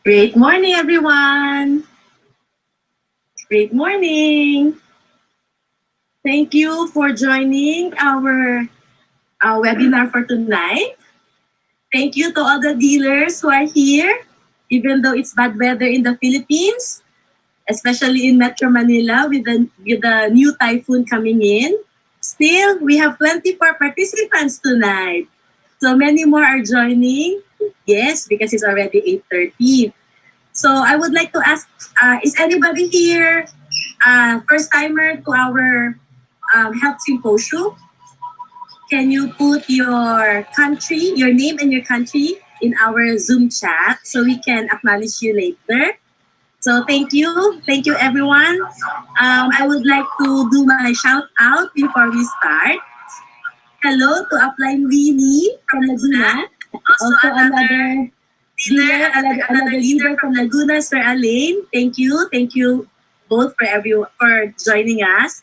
Great morning, everyone. Great morning. Thank you for joining our webinar for tonight. Thank you to all the dealers who are here, even though it's bad weather in the Philippines, especially in Metro Manila with the new typhoon coming in. Still, we have 24 participants tonight. So many more are joining. Yes, because it's already 8:30. So I would like to ask, is anybody here first timer to our health symposium? Can you put your country, your name and your country in our Zoom chat so we can acknowledge you later? So thank you everyone. I would like to do my shout out before we start. Hello to Upline Winnie from Laguna. Also another dealer, another leader from Laguna, Sir Alain. Thank you both for joining us.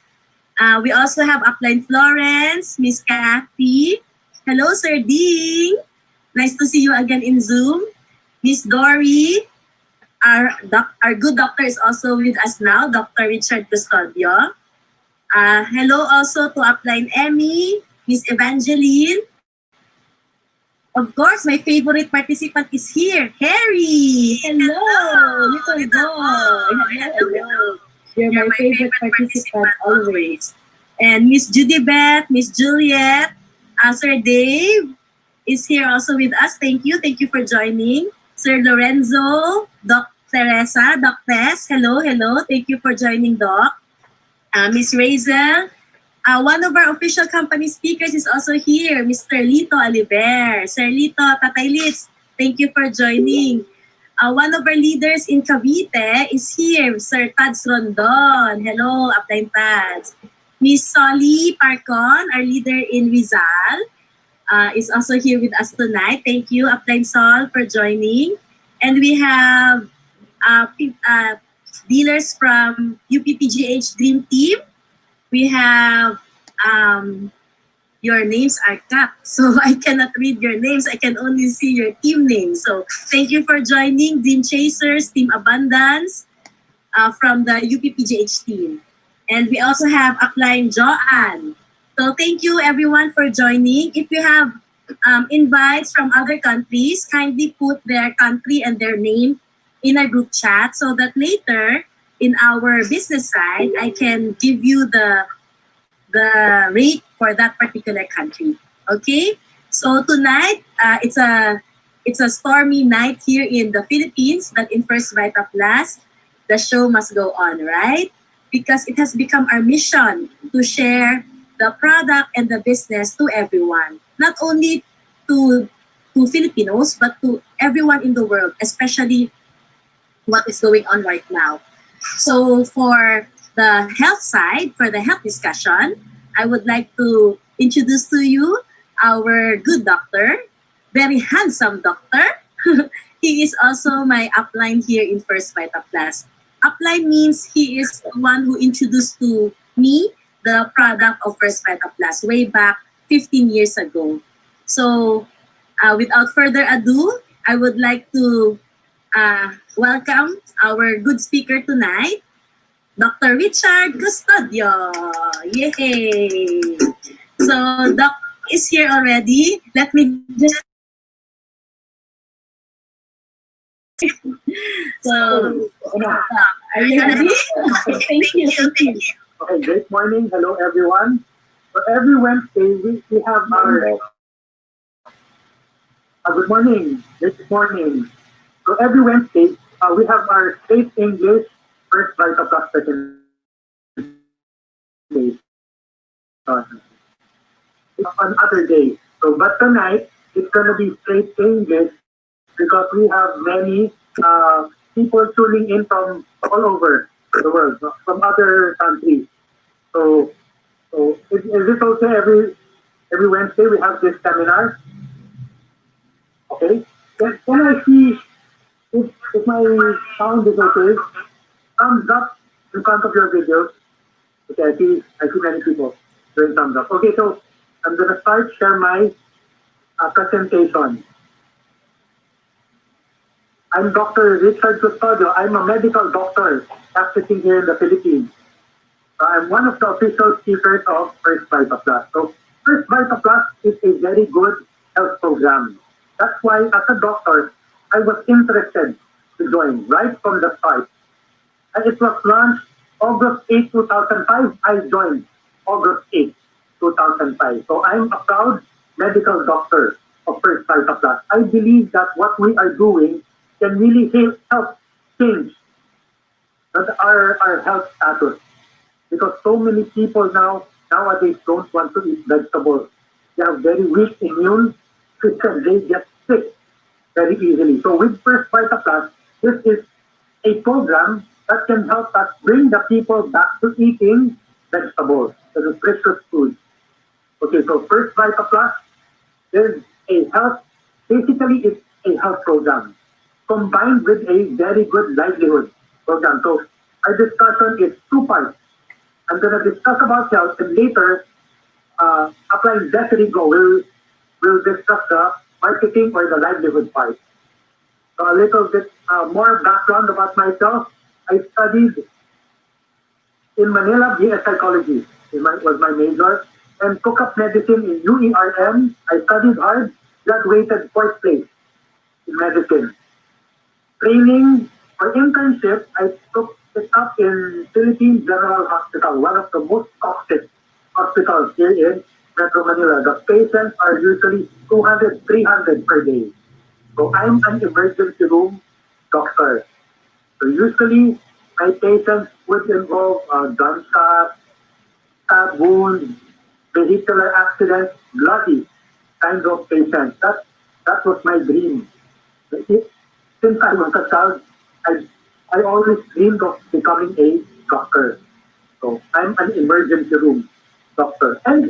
We also have Upline Florence, Miss Kathy. Hello, Sir Ding. Nice to see you again in Zoom. Miss Dory, our good doctor is also with us now, Dr. Richard Gustavia. Hello also to Upline Emmy, Miss Evangeline. Of course, my favorite participant is here, Harry. Hello, little boy. Hello. You're my favorite participant always. And Miss Judy Beth, Miss Juliet, Sir Dave is here also with us. Thank you for joining. Sir Lorenzo, Doc Teresa, Doc Tess, hello. Thank you for joining, Doc. Miss Razel, one of our official company speakers is also here, Mr. Lito Aliber. Sir Lito, Tatay Litz, thank you for joining. One of our leaders in Cavite is here, Sir Tads Rondon. Hello, Upline Tads. Miss Solly Parcon, our leader in Rizal, is also here with us tonight. Thank you, Upline Sol, for joining. And we have dealers from UPPGH Dream Team. We have your names are capped, so I cannot read your names. I can only see your team names. So thank you for joining Dream Chasers, Team Abundance from the UPPGH team. And we also have Upline Joanne. So thank you everyone for joining. If you have invites from other countries, kindly put their country and their name in a group chat so that later in our business side, I can give you the rate for that particular country. Okay? So tonight, it's a stormy night here in the Philippines, but in First Vita Plus, the show must go on, right? Because it has become our mission to share the product and the business to everyone, not only to Filipinos, but to everyone in the world, especially what is going on right now. So for the health side, for the health discussion, I would like to introduce to you our good doctor, very handsome doctor. He is also my upline here in First Vita Plus. Upline means he is the one who introduced to me the product of First Vita Plus way back 15 years ago. So without further ado, I would like to welcome our good speaker tonight, Dr. Richard Gustavia. Yay! So, Doc is here already. Let me just... So, are you ready? Thank you. Okay, great morning. Hello, everyone. So every Wednesday, we have our... good morning. Good morning. So every Wednesday, we have our State English First Vita Plus presentation. It's on other day. So, but tonight, it's going to be straight English because we have many people tuning in from all over the world, from other countries. So is this also every Wednesday we have this seminar? Okay. Can I see if my sound is okay? Thumbs up in front of your videos. Okay, I see many people doing thumbs up. Okay, so I'm gonna share my presentation. I'm Dr. Richard Gustavia. I'm a medical doctor practicing here in the Philippines. I'm one of the official speakers of First Vita Plus. So First Vita Plus is a very good health program. That's why as a doctor, I was interested to join right from the start. And it was launched August 8, 2005. I joined August 8, 2005. So I'm a proud medical doctor of First Vita Plus. I believe that what we are doing can really help change our health status because so many people nowadays don't want to eat vegetables. They have very weak immune system. They get sick very easily. So with First Vita Plus, this is a program that can help us bring the people back to eating vegetables, the nutritious food. Okay, so First Vita Plus is a health, basically it's a health program combined with a very good livelihood program. So our discussion is two parts. I'm going to discuss about health and later applying Desirigo will discuss the marketing or the livelihood part. So a little bit more background about myself. I studied in Manila, BS Psychology was my major, and took up medicine in UERM. I studied hard, graduated fourth place in medicine. Training or internship, I took it up in Philippine General Hospital, one of the most toxic hospitals here in Metro Manila. The patients are usually 200, 300 per day. So I'm an emergency room doctor. So usually my patients would involve gunshot, stab wounds, vehicular accidents, bloody kinds of patients. That was my dream. Since I was a child, I, I always dreamed of becoming a doctor. So I'm an emergency room doctor. And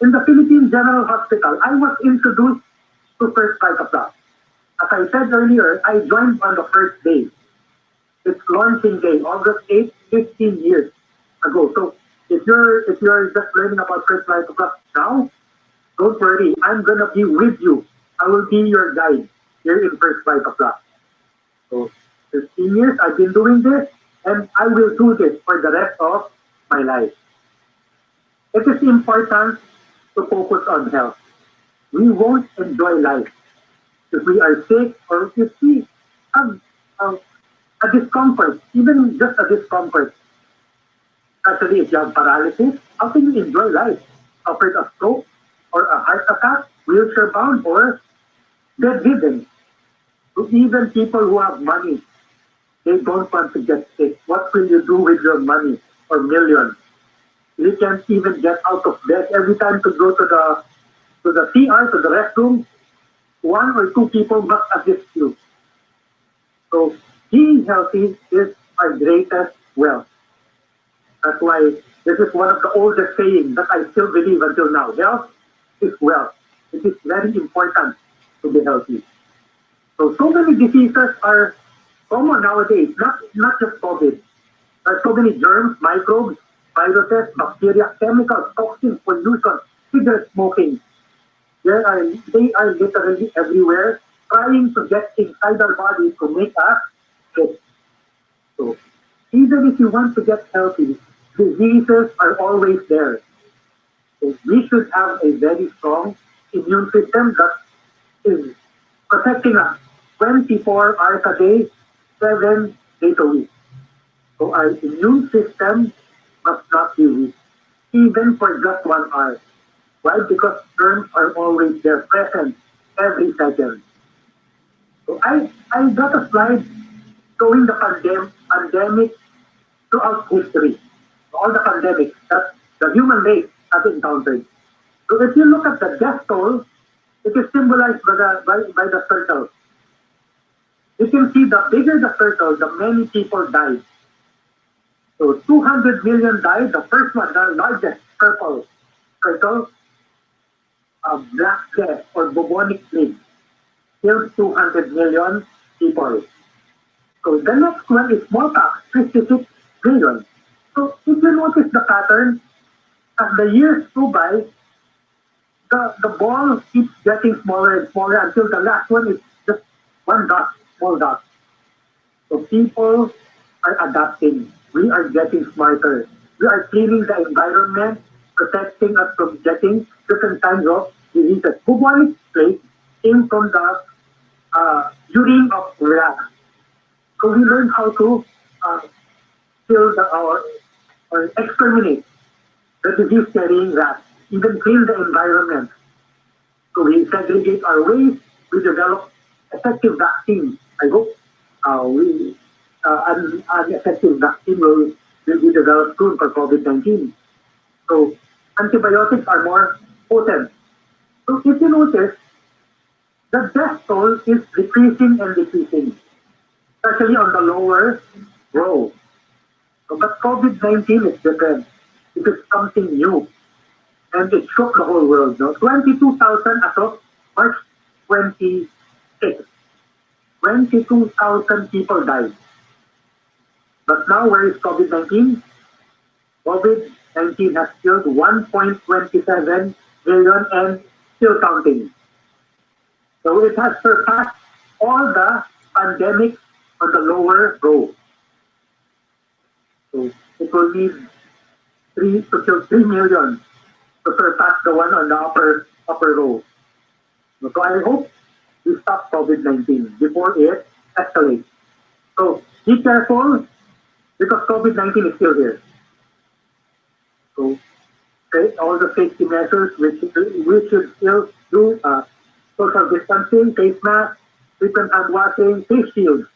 in the Philippine General Hospital, I was introduced to First Vita Plus. As I said earlier, I joined on the first day. It's launching day, August 8th, 15 years ago. So if you're just learning about First Vita Plus now, don't worry, I'm gonna be with you. I will be your guide here in First Vita Plus. So 15 years I've been doing this and I will do this for the rest of my life. It is important to focus on health. We won't enjoy life if we are sick or if we have a, a discomfort, even just a discomfort. Especially if you have paralysis, how can you enjoy life? Suffered a stroke or a heart attack, wheelchair bound or bedridden. So even people who have money, they don't want to get sick. What will you do with your money or millions? You can't even get out of bed every time to go to the CR, to the restroom. One or two people must assist you. So being healthy is our greatest wealth. That's why this is one of the oldest sayings that I still believe until now. Health is wealth. It is very important to be healthy. So many diseases are common nowadays, not just COVID. There are so many germs, microbes, viruses, bacteria, chemicals, toxins, pollution, cigarette smoking. They are literally everywhere, trying to get inside our body to make us sick. So even if you want to get healthy, diseases are always there. So we should have a very strong immune system that is protecting us 24 hours a day, 7 days a week. So our immune system must not be weak, even for just 1 hour. Why? Because germs are always there, present every second. So I got a slide showing the pandemic throughout history, all the pandemics that the human race has encountered. So if you look at the death toll, it is symbolized by the circle. You can see the bigger the circle, the many people died. So 200 million died. The first one, the largest purple circle, Black Death or bubonic plague, killed 200 million people. So the next one is smallpox, 56 million. So if you notice the pattern, as the years go by, the ball keeps getting smaller and smaller until the last one is just one dot, small dot. So people are adapting. We are getting smarter. We are cleaning the environment, protecting us from getting certain kinds of diseases. Bubonic plague came from the urine of rats. So we learned how to uh, kill or exterminate the disease-carrying rats, even clean the environment. So we segregate our waste, we develop effective vaccines. I hope we an effective vaccine will be developed soon for COVID-19. So antibiotics are more potent. So if you notice, the death toll is decreasing and decreasing, especially on the lower row. So, but COVID-19 is different. It is something new, and it shook the whole world. No? 22,000 as of March 26. 22,000 people died. But now, where is COVID-19? COVID-19 has killed 1.27 billion and still counting. So it has surpassed all the pandemics on the lower row. So it will need 3 million to surpass the one on the upper row. So I hope we stop COVID-19 before it escalates. So be careful because COVID-19 is still here. So okay, all the safety measures we should still do, social distancing, face mask, frequent hand washing, face shields,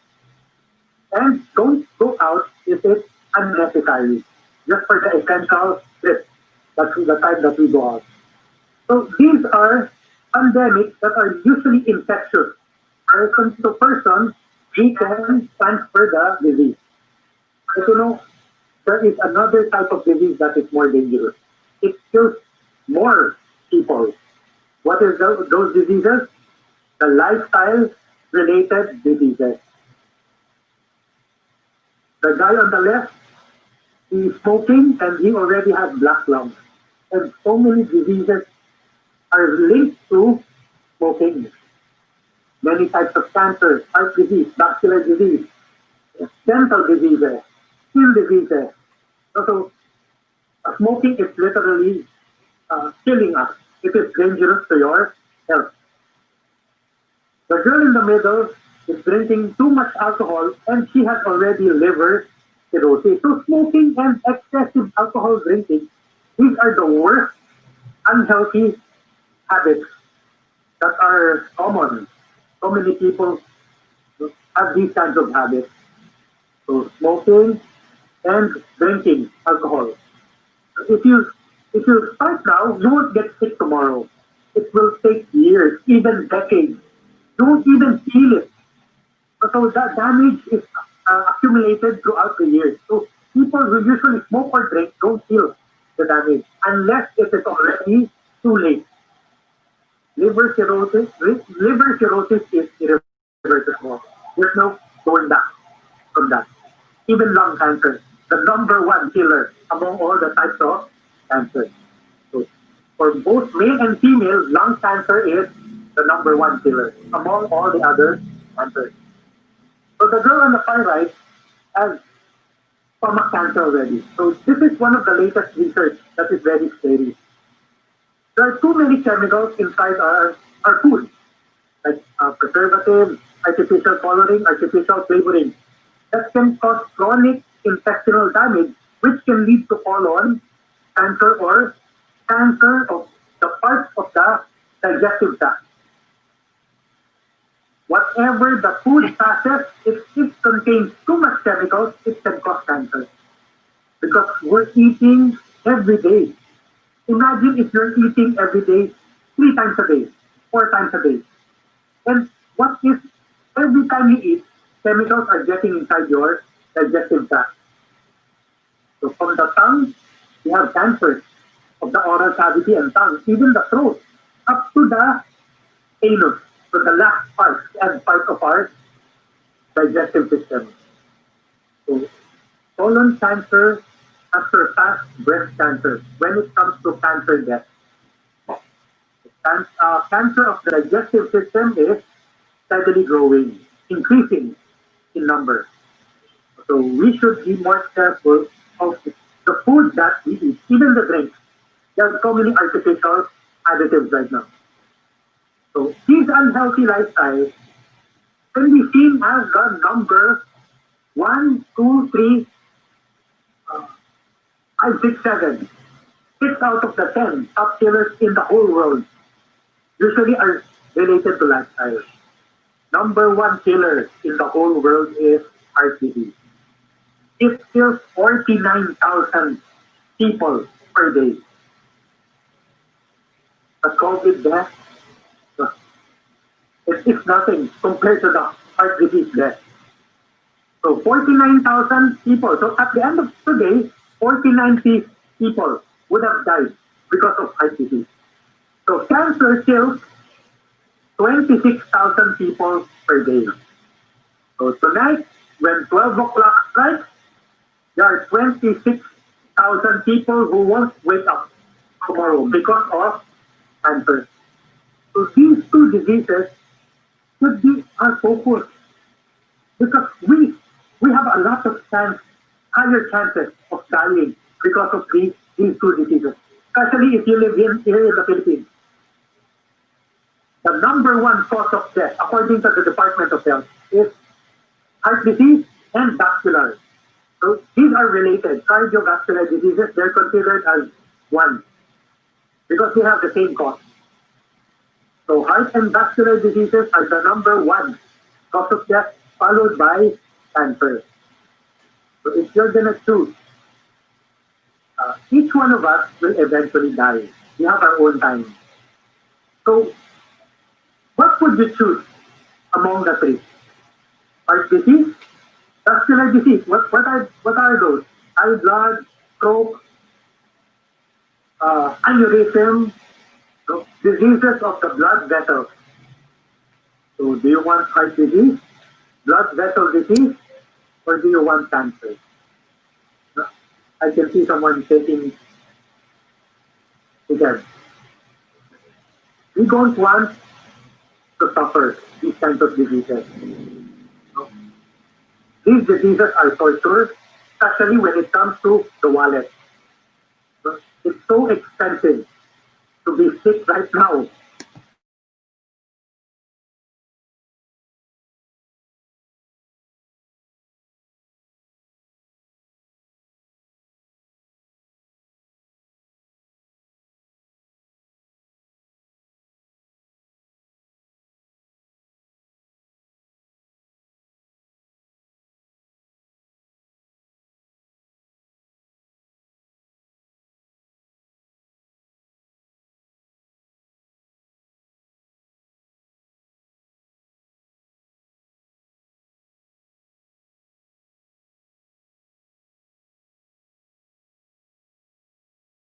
and don't go out if it's unnecessary, just for the essential trip. That's the time that we go out. So these are pandemics that are usually infectious. Person to person, we can transfer the disease. But there is another type of disease that is more dangerous. It kills more people. What is those diseases? The lifestyle related diseases. The guy on the left, he's smoking and he already has black lungs. And so many diseases are linked to smoking. Many types of cancer, heart disease, vascular disease, dental diseases, skin diseases. So smoking is literally killing us. It is dangerous to your health. The girl in the middle is drinking too much alcohol and she has already liver cirrhosis. So smoking and excessive alcohol drinking, these are the worst unhealthy habits that are common. So many people have these kinds of habits. So smoking and drinking alcohol. If you start now, you won't get sick tomorrow. It will take years, even decades. You won't even feel it. So that damage is accumulated throughout the years. So people who usually smoke or drink don't feel the damage unless it is already too late. Liver cirrhosis is irreversible. There's no going back from that. Even lung cancer, the number one killer among all the types of cancer. So for both male and female, lung cancer is the number one killer among all the other cancers. So the girl on the far right has stomach cancer already. So this is one of the latest research that is very scary. There are too many chemicals inside our food, like preservatives, artificial coloring, artificial flavoring, that can cause chronic intestinal damage, which can lead to colon cancer or cancer of the parts of the digestive tract. Whatever the food passes, if it contains too much chemicals, it can cause cancer. Because we're eating every day. Imagine if you're eating every day, 3 times a day, 4 times a day. And what if every time you eat, chemicals are getting inside your digestive tract? So from the tongue, we have cancer of the oral cavity and tongue, even the throat, up to the anus, to the last part and part of our digestive system. So colon cancer has surpassed breast cancer when it comes to cancer death. Cancer of the digestive system is steadily growing, increasing in number. So we should be more careful of the food that we eat, even the drinks. There are so many artificial additives right now. So these unhealthy lifestyles can be seen as the number one, two, three, five, six, seven. Six out of the 10 top killers in the whole world usually are related to lifestyle. Number one killer in the whole world is heart disease. It kills 49,000 people per day. The COVID death, it is nothing compared to the heart disease death. So 49,000 people. So at the end of today, 49 people would have died because of heart disease. So cancer kills 26,000 people per day. So tonight, when 12 o'clock strikes, there are 26,000 people who won't wake up tomorrow because of cancer. So these two diseases should be our focus because we have a lot of higher chances of dying because of these two diseases. Especially if you live here in the Philippines. The number one cause of death, according to the Department of Health, is heart disease and vascular. So these are related. Cardiovascular diseases, they're considered as one because they have the same cause. So heart and vascular diseases are the number one cause of death, followed by cancer. So if you're gonna choose, each one of us will eventually die. We have our own time. So what would you choose among the three? Heart disease, vascular disease. What are those? High blood, stroke, aneurysm, so diseases of the blood vessels. So do you want heart disease, blood vessel disease, or do you want cancer? I can see someone shaking his head. We don't want to suffer these kinds of diseases. These diseases are torture, especially when it comes to the wallet. It's so expensive to be sick right now.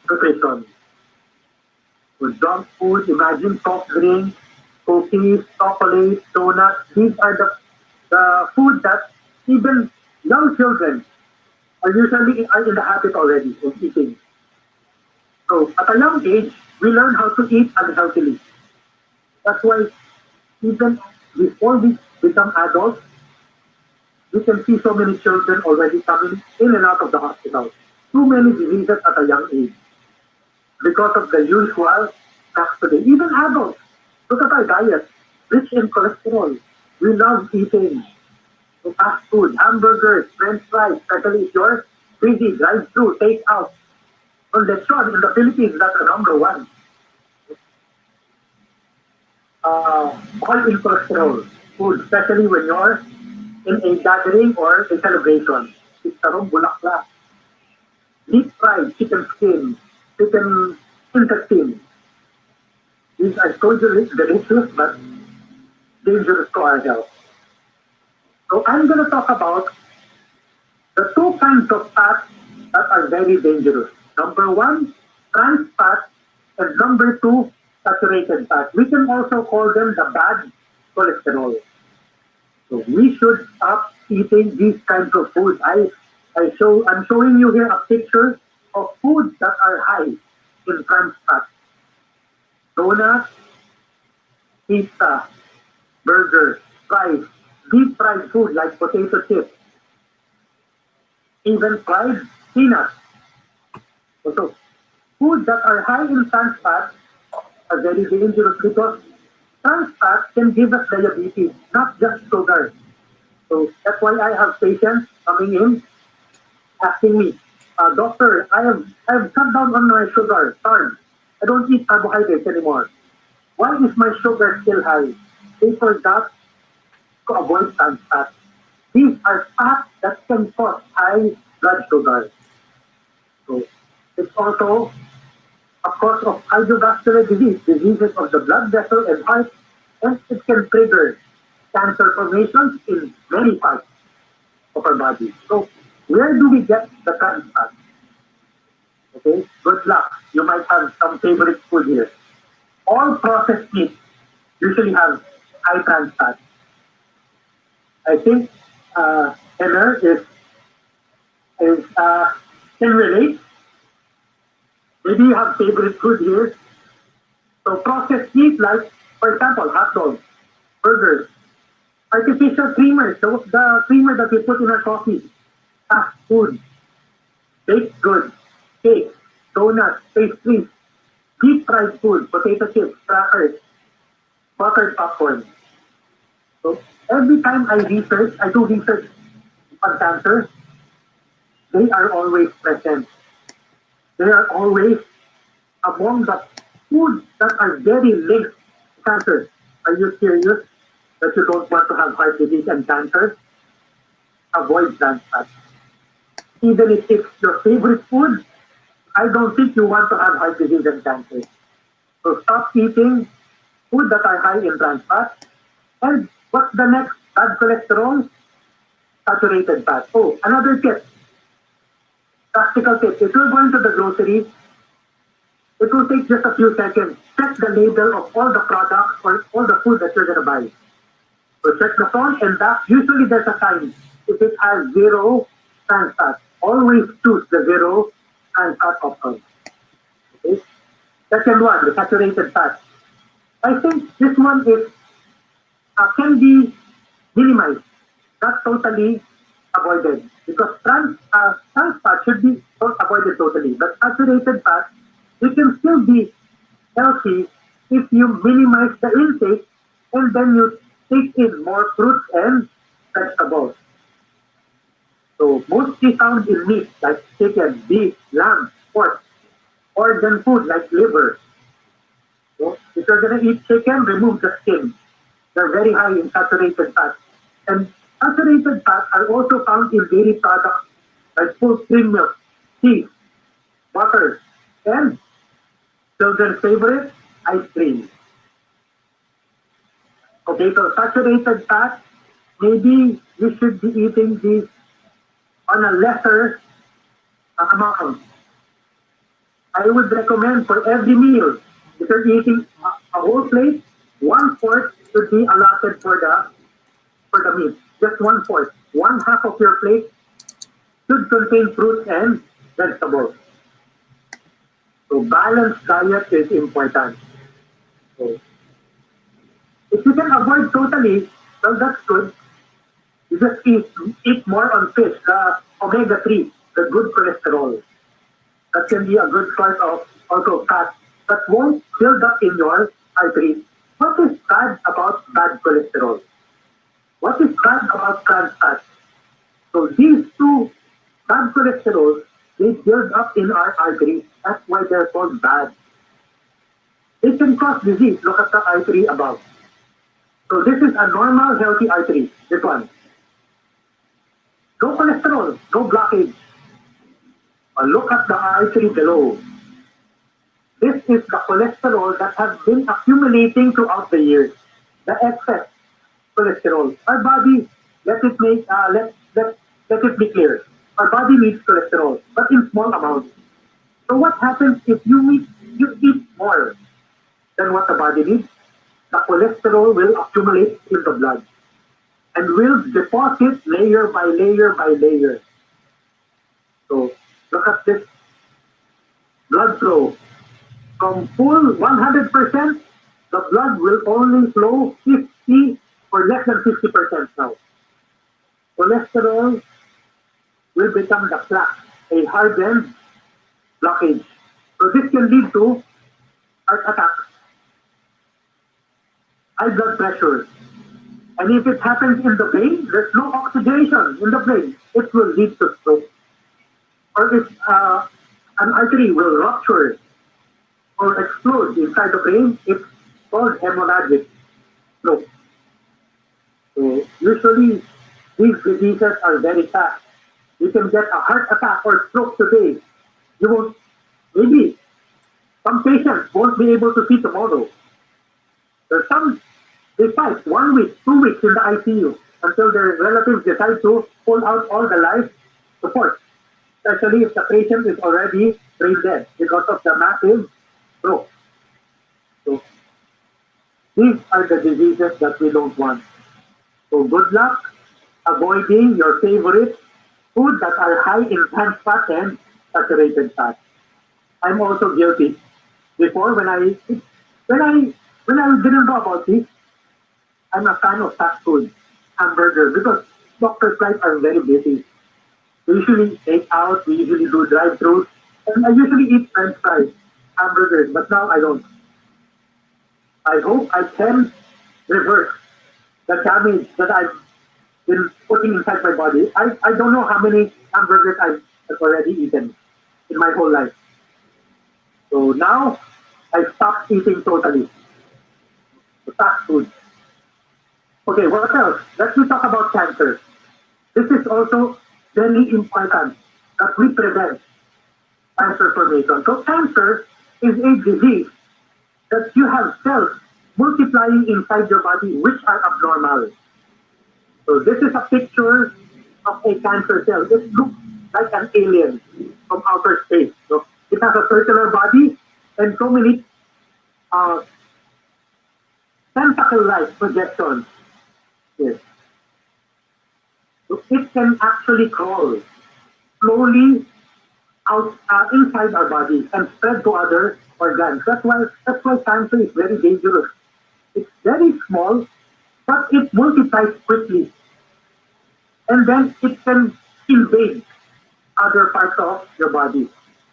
Nutrition. So junk food, imagine soft drinks, cookies, chocolate, donuts. These are the food that even young children are in the habit already of eating. So at a young age, we learn how to eat unhealthily. That's why even before we become adults, we can see so many children already coming in and out of the hospital. Too many diseases at a young age because of the usual snacks today. Even adults, look at our diet, rich in cholesterol. We love eating fast food, hamburgers, french fries, especially if you're busy, drive through, take out. On the short, in the Philippines, that's the number one. High in cholesterol food, especially when you're in a gathering or a celebration. It's sarong bulaklak, deep fried chicken skin, chicken intestine. These are so delicious but dangerous to our health. So I'm going to talk about the two kinds of fats that are very dangerous. Number one, trans fat, and number two, saturated fat. We can also call them the bad cholesterol. So we should stop eating these kinds of food. I'm showing you here a picture of foods that are high in trans fat. Donuts, pizza, burgers, fries, deep fried food like potato chips, even fried peanuts. So, foods that are high in trans fat are very dangerous because trans fat can give us diabetes, not just sugar. So that's why I have patients coming in asking me, doctor, I have cut down on my sugar, carbs. I don't eat carbohydrates anymore. Why is my sugar still high? They forgot to avoid trans fat. These are fats that can cause high blood sugar. So it's also a cause of cardiovascular disease, diseases of the blood vessel and heart, and it can trigger cancer formations in many parts of our body. So where do we get the trans fat? Okay, good luck. You might have some favorite food here. All processed meat usually have high trans fat. I think Emmer is can relate. Maybe you have favorite food here. So processed meat like, for example, hot dogs, burgers, artificial creamers, the creamer that we put in our coffee, fast food, baked goods, cakes, donuts, pastries, deep fried food, potato chips, crackers, buttered popcorn. So every time I do research on cancer, they are always present. They are always among the foods that are very linked to cancer. Are you serious that you don't want to have heart disease and cancer? Avoid trans fat. Even if it's your favorite food, I don't think you want to have heart disease and cancer. So stop eating food that are high in trans fat. And what's the next? Bad cholesterol, saturated fat. Oh, another tip, practical tip. If you're going to the grocery, it will take just a few seconds. Check the label of all the products or all the food that you're going to buy. So check the front and back. Usually there's a sign. If it has zero trans fat, always choose the zero trans fat option. Okay? Second one, the saturated fat. I think this one is can be minimized, not totally avoided, because trans fat should be avoided totally. But saturated fat, it can still be healthy if you minimize the intake and then you take in more fruits and vegetables. So mostly found in meat like chicken, beef, lamb, pork, organ food like liver. So if you're gonna eat chicken, remove the skin. They're very high in saturated fat. And saturated fat are also found in dairy products like full cream milk, cheese, butter, and children's favorite, ice cream. Okay, so saturated fat, maybe you should be eating these on a lesser amount. I would recommend for every meal, if you're eating a whole plate, one fourth should be allotted for the meat. Just one fourth. One half of your plate should contain fruits and vegetables. So balanced diet is important. So if you can avoid totally, well that's good. You just eat more on fish, the omega-3, the good cholesterol. That can be a good source of also fat that won't build up in your arteries. What is bad about bad cholesterol? What is bad about trans fat? So these two bad cholesterols, they build up in our arteries. That's why they're called bad. They can cause disease. Look at the artery above. So this is a normal, healthy artery. This one. No cholesterol, no blockage. Look at the artery below. This is the cholesterol that has been accumulating throughout the years. The excess cholesterol. Our body, let it be clear. Our body needs cholesterol, but in small amounts. So what happens if you eat more than what the body needs? The cholesterol will accumulate in the blood and will deposit layer by layer by layer. So look at this blood flow. From full 100%, the blood will only flow 50 or less than 50% now. Cholesterol will become the plaque, a hardened blockage. So this can lead to heart attack, high blood pressure. And if it happens in the brain, there's no oxygenation in the brain. It will lead to stroke. Or if an artery will rupture or explode inside the brain, it's called hemorrhagic stroke. So usually these diseases are very fast. You can get a heart attack or stroke today. You won't, maybe some patients won't be able to see tomorrow. There's some, they fight 1 week, 2 weeks in the ICU until their relatives decide to pull out all the life support, especially if the patient is already brain dead because of the massive stroke. So these are the diseases that we don't want. So good luck avoiding your favorite food that are high in trans fat and saturated fat. I'm also guilty. Before, when I when I didn't know about this, I'm a fan of fast food, hamburger, because doctors' life are very busy. We usually take out, we usually do drive-throughs, and I usually eat French fries, hamburgers, but now I don't. I hope I can reverse the damage that I've been putting inside my body. I don't know how many hamburgers I've already eaten in my whole life. So now I stopped eating totally. Fast food. Okay, what else? Let me talk about cancer. This is also very important that we prevent cancer formation. So cancer is a disease that you have cells multiplying inside your body which are abnormal. So this is a picture of a cancer cell. It looks like an alien from outer space. So it has a circular body and so many uh, tentacle-like projections. Yes. So it can actually crawl slowly out inside our body and spread to other organs. That's why cancer is very dangerous. It's very small, but it multiplies quickly, and then it can invade other parts of your body.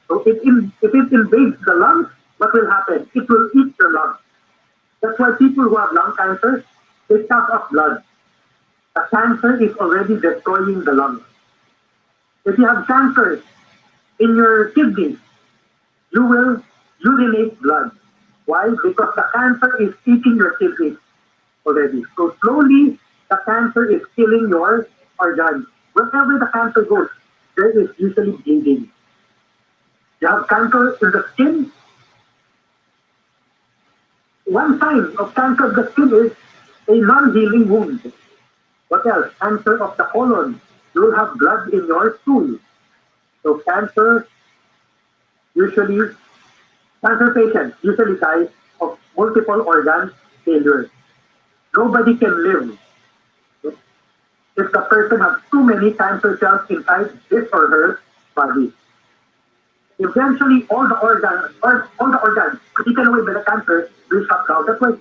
So if it invades the lungs, what will happen? It will eat your lungs. That's why people who have lung cancer, they suck up blood. The cancer is already destroying the lungs. If you have cancer in your kidneys, you will urinate blood. Why? Because the cancer is eating your kidneys already. So slowly, the cancer is killing your organs. Wherever the cancer goes, there is usually bleeding. You have cancer in the skin. One sign of cancer of the skin is a non-healing wound. What else? Cancer of the colon. You will have blood in your stool. So usually, cancer patients usually die of multiple organ failure. Nobody can live if the person has too many cancer cells inside his or her body. Eventually, all the organs taken away by the cancer will shut down. That's why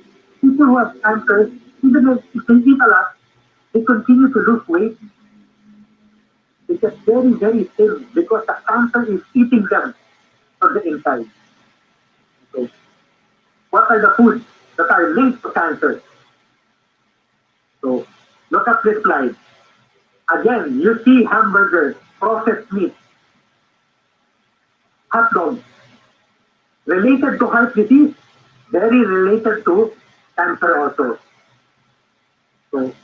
people who have cancer, even if they eat a lot, they continue to lose weight. They get very, very thin because the cancer is eating them from the inside. So, what are the foods that are linked to cancer? So, look at this slide. Again, you see hamburgers, processed meat, hot dogs, related to heart disease, very related to cancer also. So,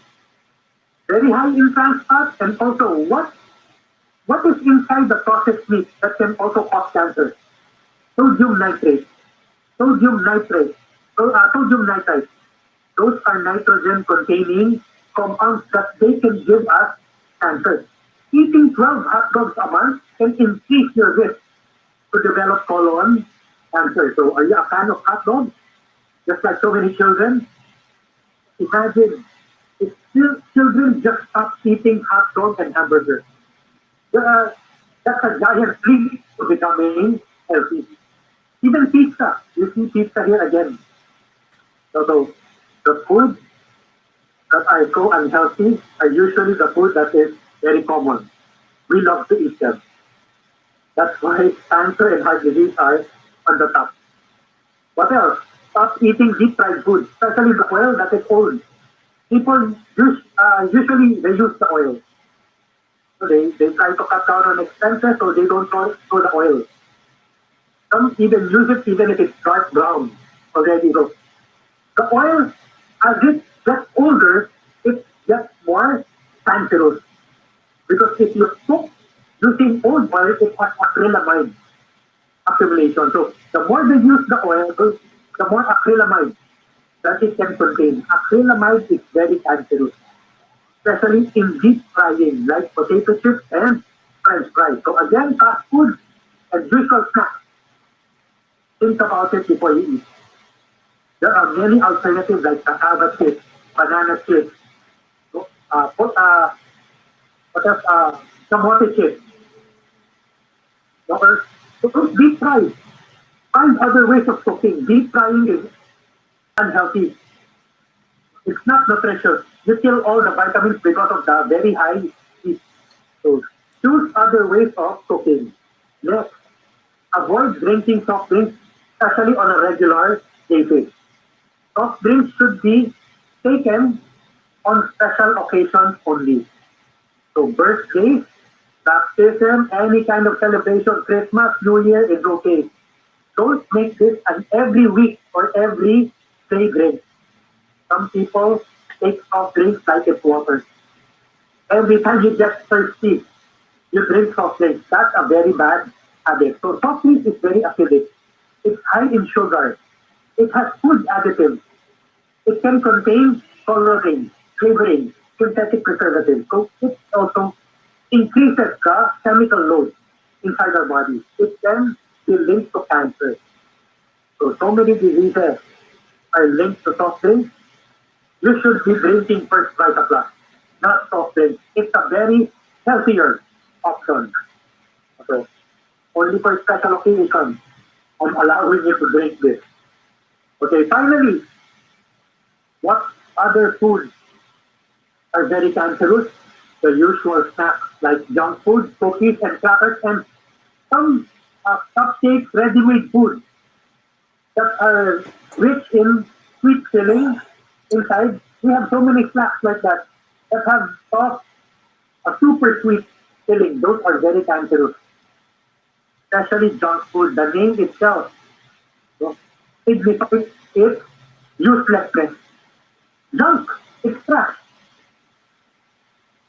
very high in trans fat, and also what is inside the processed meat that can also cause cancer? Sodium nitrate, sodium nitrate, sodium nitrite. Those are nitrogen containing compounds that they can give us cancer. Eating 12 hot dogs a month can increase your risk to develop colon cancer. So are you a fan of hot dogs? Just like so many children? Imagine if children just stop eating hot dogs and hamburgers. Uh, that's a giant leap to becoming healthy. Even pizza. You see pizza here again. So the food that are so unhealthy are usually the food that is very common. we love to eat them. That's why cancer and heart disease are on the top. What else? Stop eating deep fried food, especially the oil that is old. People usually they use the oil. So they try to cut down on expenses so they don't throw the oil. Some even use it even if it's dark brown already. So the oil, as it gets older, it gets more cancerous. Because if you cook using old oil, it has acrylamide accumulation. So the more they use the oil, the more acrylamide that it can contain. Acrylamide is very cancerous, especially in deep frying, like potato chips and French fries. So again, fast food and visual snacks. Think about it before you eat. There are many alternatives like cassava chips, banana chips, put what else? Kamote chips. Or deep fry. Find other ways of cooking. Deep frying is unhealthy. It's not nutritious. You kill all the vitamins because of the very high heat. So choose other ways of cooking. Next, avoid drinking soft drinks, especially on a regular basis. Soft drinks should be taken on special occasions only. So birthdays, baptism, any kind of celebration, Christmas, New Year is okay. Don't make this an every week or every day drink. Some people take soft drinks like it's water. Every time you get thirsty, you drink soft drinks. That's a very bad habit. So soft drinks is very acidic. It's high in sugar. It has food additives. It can contain coloring, flavoring, synthetic preservatives. So it also increases the chemical load inside our body. It can be linked to cancer. So many diseases are linked to soft drinks. You should be drinking first Vita Plus, not soft drinks. It's a very healthier option. So only for special occasions, I'm allowing you to drink this. Okay, finally, what other foods are very cancerous? The usual snacks like junk food, cookies and crackers, and some cupcakes, ready-made food that are rich in sweet filling inside. We have so many snacks like that have a super sweet filling. Those are very cancerous, especially junk food. The name itself signifies its uselessness. Junk, it's trash.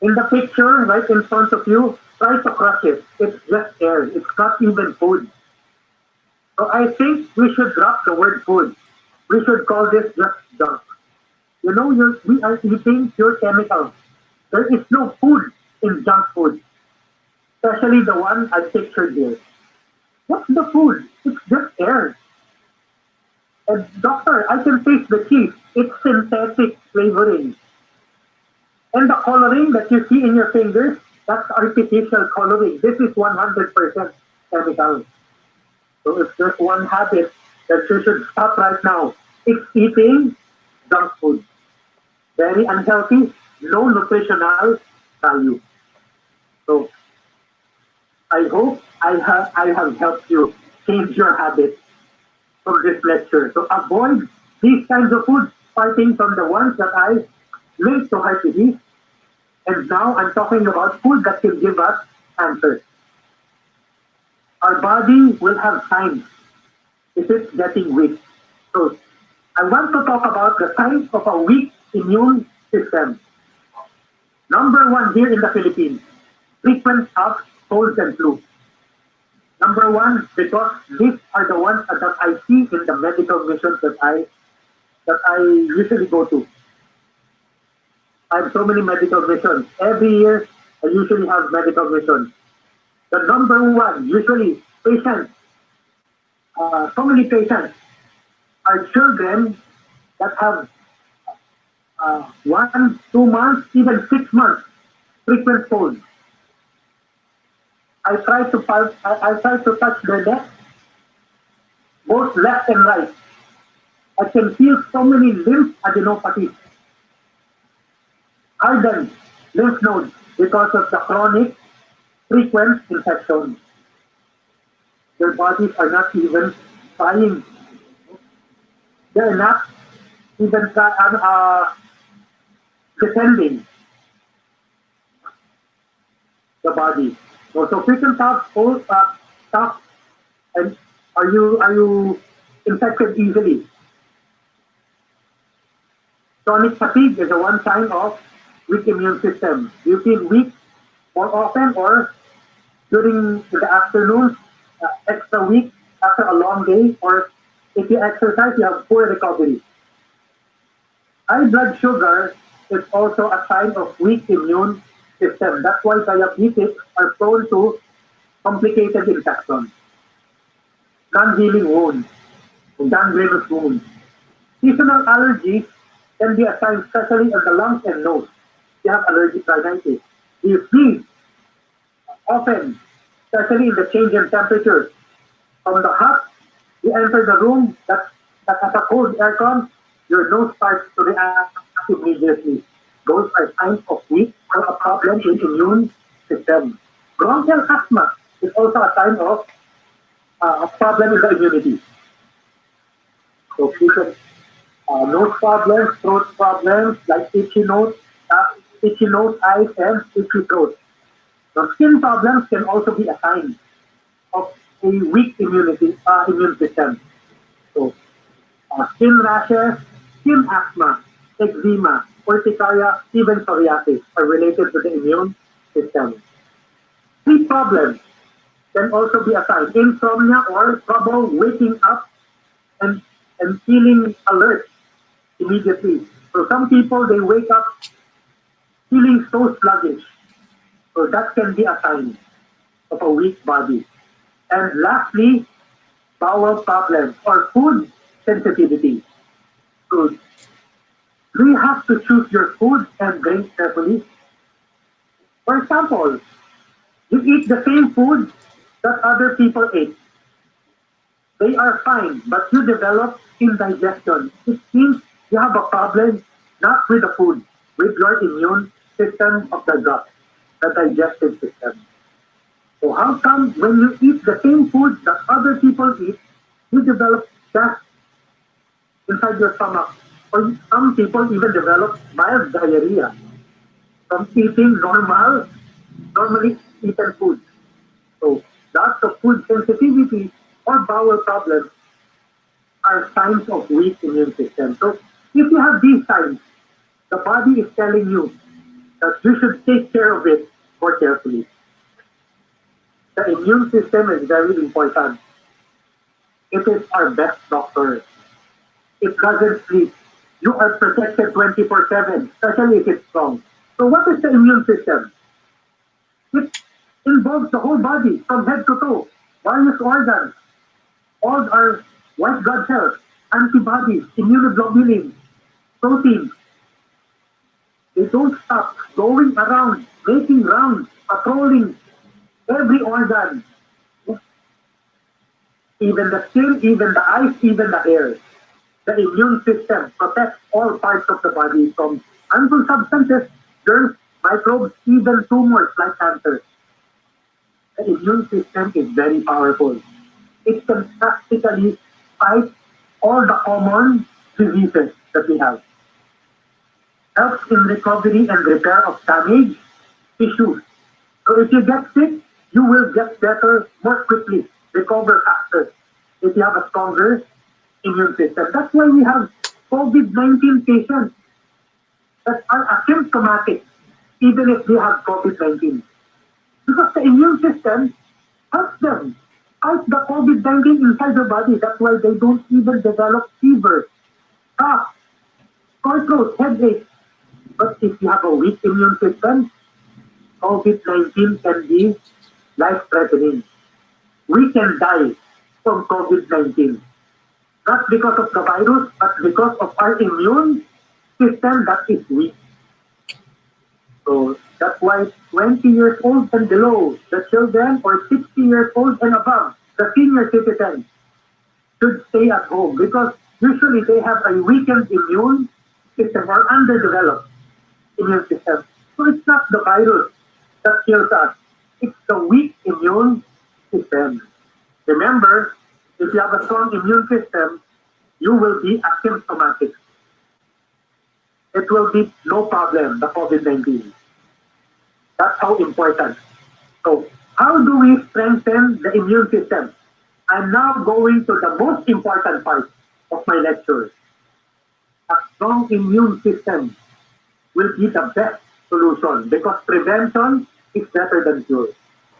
In the picture right in front of you, try to crush it. It's just air. It's not even food. So I think we should drop the word food. We should call this just junk. You know, we are eating pure chemicals. There is no food in junk food, especially the one I pictured here. What's the food? It's just air. And doctor, I can taste the cheese. It's synthetic flavoring. And the coloring that you see in your fingers, that's artificial coloring. This is 100% chemical. So if there's one habit that you should stop right now, it's eating junk food. Very unhealthy, no nutritional value. So I hope I have helped you change your habits from this lecture. So avoid these kinds of foods, starting from the ones that I linked to heart disease. And now I'm talking about food that can give us cancer. Our body will have signs if it's getting weak. So I want to talk about the signs of a weak immune system. Number one here in the Philippines, frequent coughs, colds, and flu. Number one, because these are the ones that I see in the medical missions that I usually go to. I have so many medical missions. Every year, I usually have medical missions. The number one, usually patients, so many patients are children that have 1, 2 months, even 6 months frequent colds. I try to touch their neck, both left and right. I can feel so many lymph adenopathies, hardened lymph nodes because of the chronic frequent infections. Their bodies are not even trying. They're not even defending the body. So frequent cough, and are you infected easily? Chronic fatigue is a one sign of weak immune system. Do you feel weak more often or during the afternoon, extra weak after a long day, or if you exercise, you have poor recovery. High blood sugar is also a sign of weak immune system. That's why diabetics are prone to complicated infections, non-healing wounds, gangrenous wounds. Seasonal allergies can be a sign, especially in the lungs and nose. You have allergic rhinitis. You sneeze often, especially in the change in temperature. From the hot, you enter the room that has a cold aircon, your nose starts to react immediately. Those are signs of weak or a problem in immune system. Bronchial asthma is also a sign of a problem in the immunity. So people, nose problems, throat problems like itchy nose, eyes, and itchy throat. So skin problems can also be a sign of a weak immune system. So skin rashes, skin asthma, eczema, urticaria, even psoriasis are related to the immune system. Sleep problems can also be a sign. Insomnia or trouble waking up and, and feeling alert immediately. So some people they wake up feeling so sluggish. So that can be a sign of a weak body. And lastly, bowel problems or food sensitivity. So do you have to choose your food and drink carefully? For example, you eat the same food that other people ate. They are fine, but you develop indigestion. It means you have a problem not with the food, with your immune system of the gut, the digestive system. So how come when you eat the same food that other people eat, you develop gas inside your stomach? Or some people even develop mild diarrhea from eating normally eaten food. So lots of food sensitivity or bowel problems are signs of weak immune system. So if you have these signs, the body is telling you that you should take care of it more carefully. The immune system is very important. It is our best doctor. It doesn't sleep. You are protected 24/7, especially if it's strong. So what is the immune system? It involves the whole body from head to toe, various organs, all our white blood cells, antibodies, immunoglobulins, proteins. They don't stop going around, making rounds, patrolling every organ, even the skin, even the eyes, even the hair. The immune system protects all parts of the body from harmful substances, germs, microbes, even tumors like cancer. The immune system is very powerful. It can practically fight all the common diseases that we have. Helps in recovery and repair of damaged tissues. So if you get sick, you will get better more quickly, recover faster if you have a stronger immune system. That's why we have COVID-19 patients that are asymptomatic even if they have COVID-19. Because the immune system helps them fight the COVID-19 inside their body. That's why they don't even develop fever, cough, sore throat, headache. But if you have a weak immune system, COVID-19 can be life-threatening. We can die from COVID-19, not because of the virus, but because of our immune system that is weak. So that's why 20 years old and below, the children, or 60 years old and above, the senior citizens, should stay at home because usually they have a weakened immune system or underdeveloped immune system. So it's not the virus that kills us. It's the weak immune system. Remember, if you have a strong immune system, you will be asymptomatic. It will be no problem, the COVID-19. That's how important. So, how do we strengthen the immune system? I'm now going to the most important part of my lecture. A strong immune system will be the best solution because prevention is better than cure.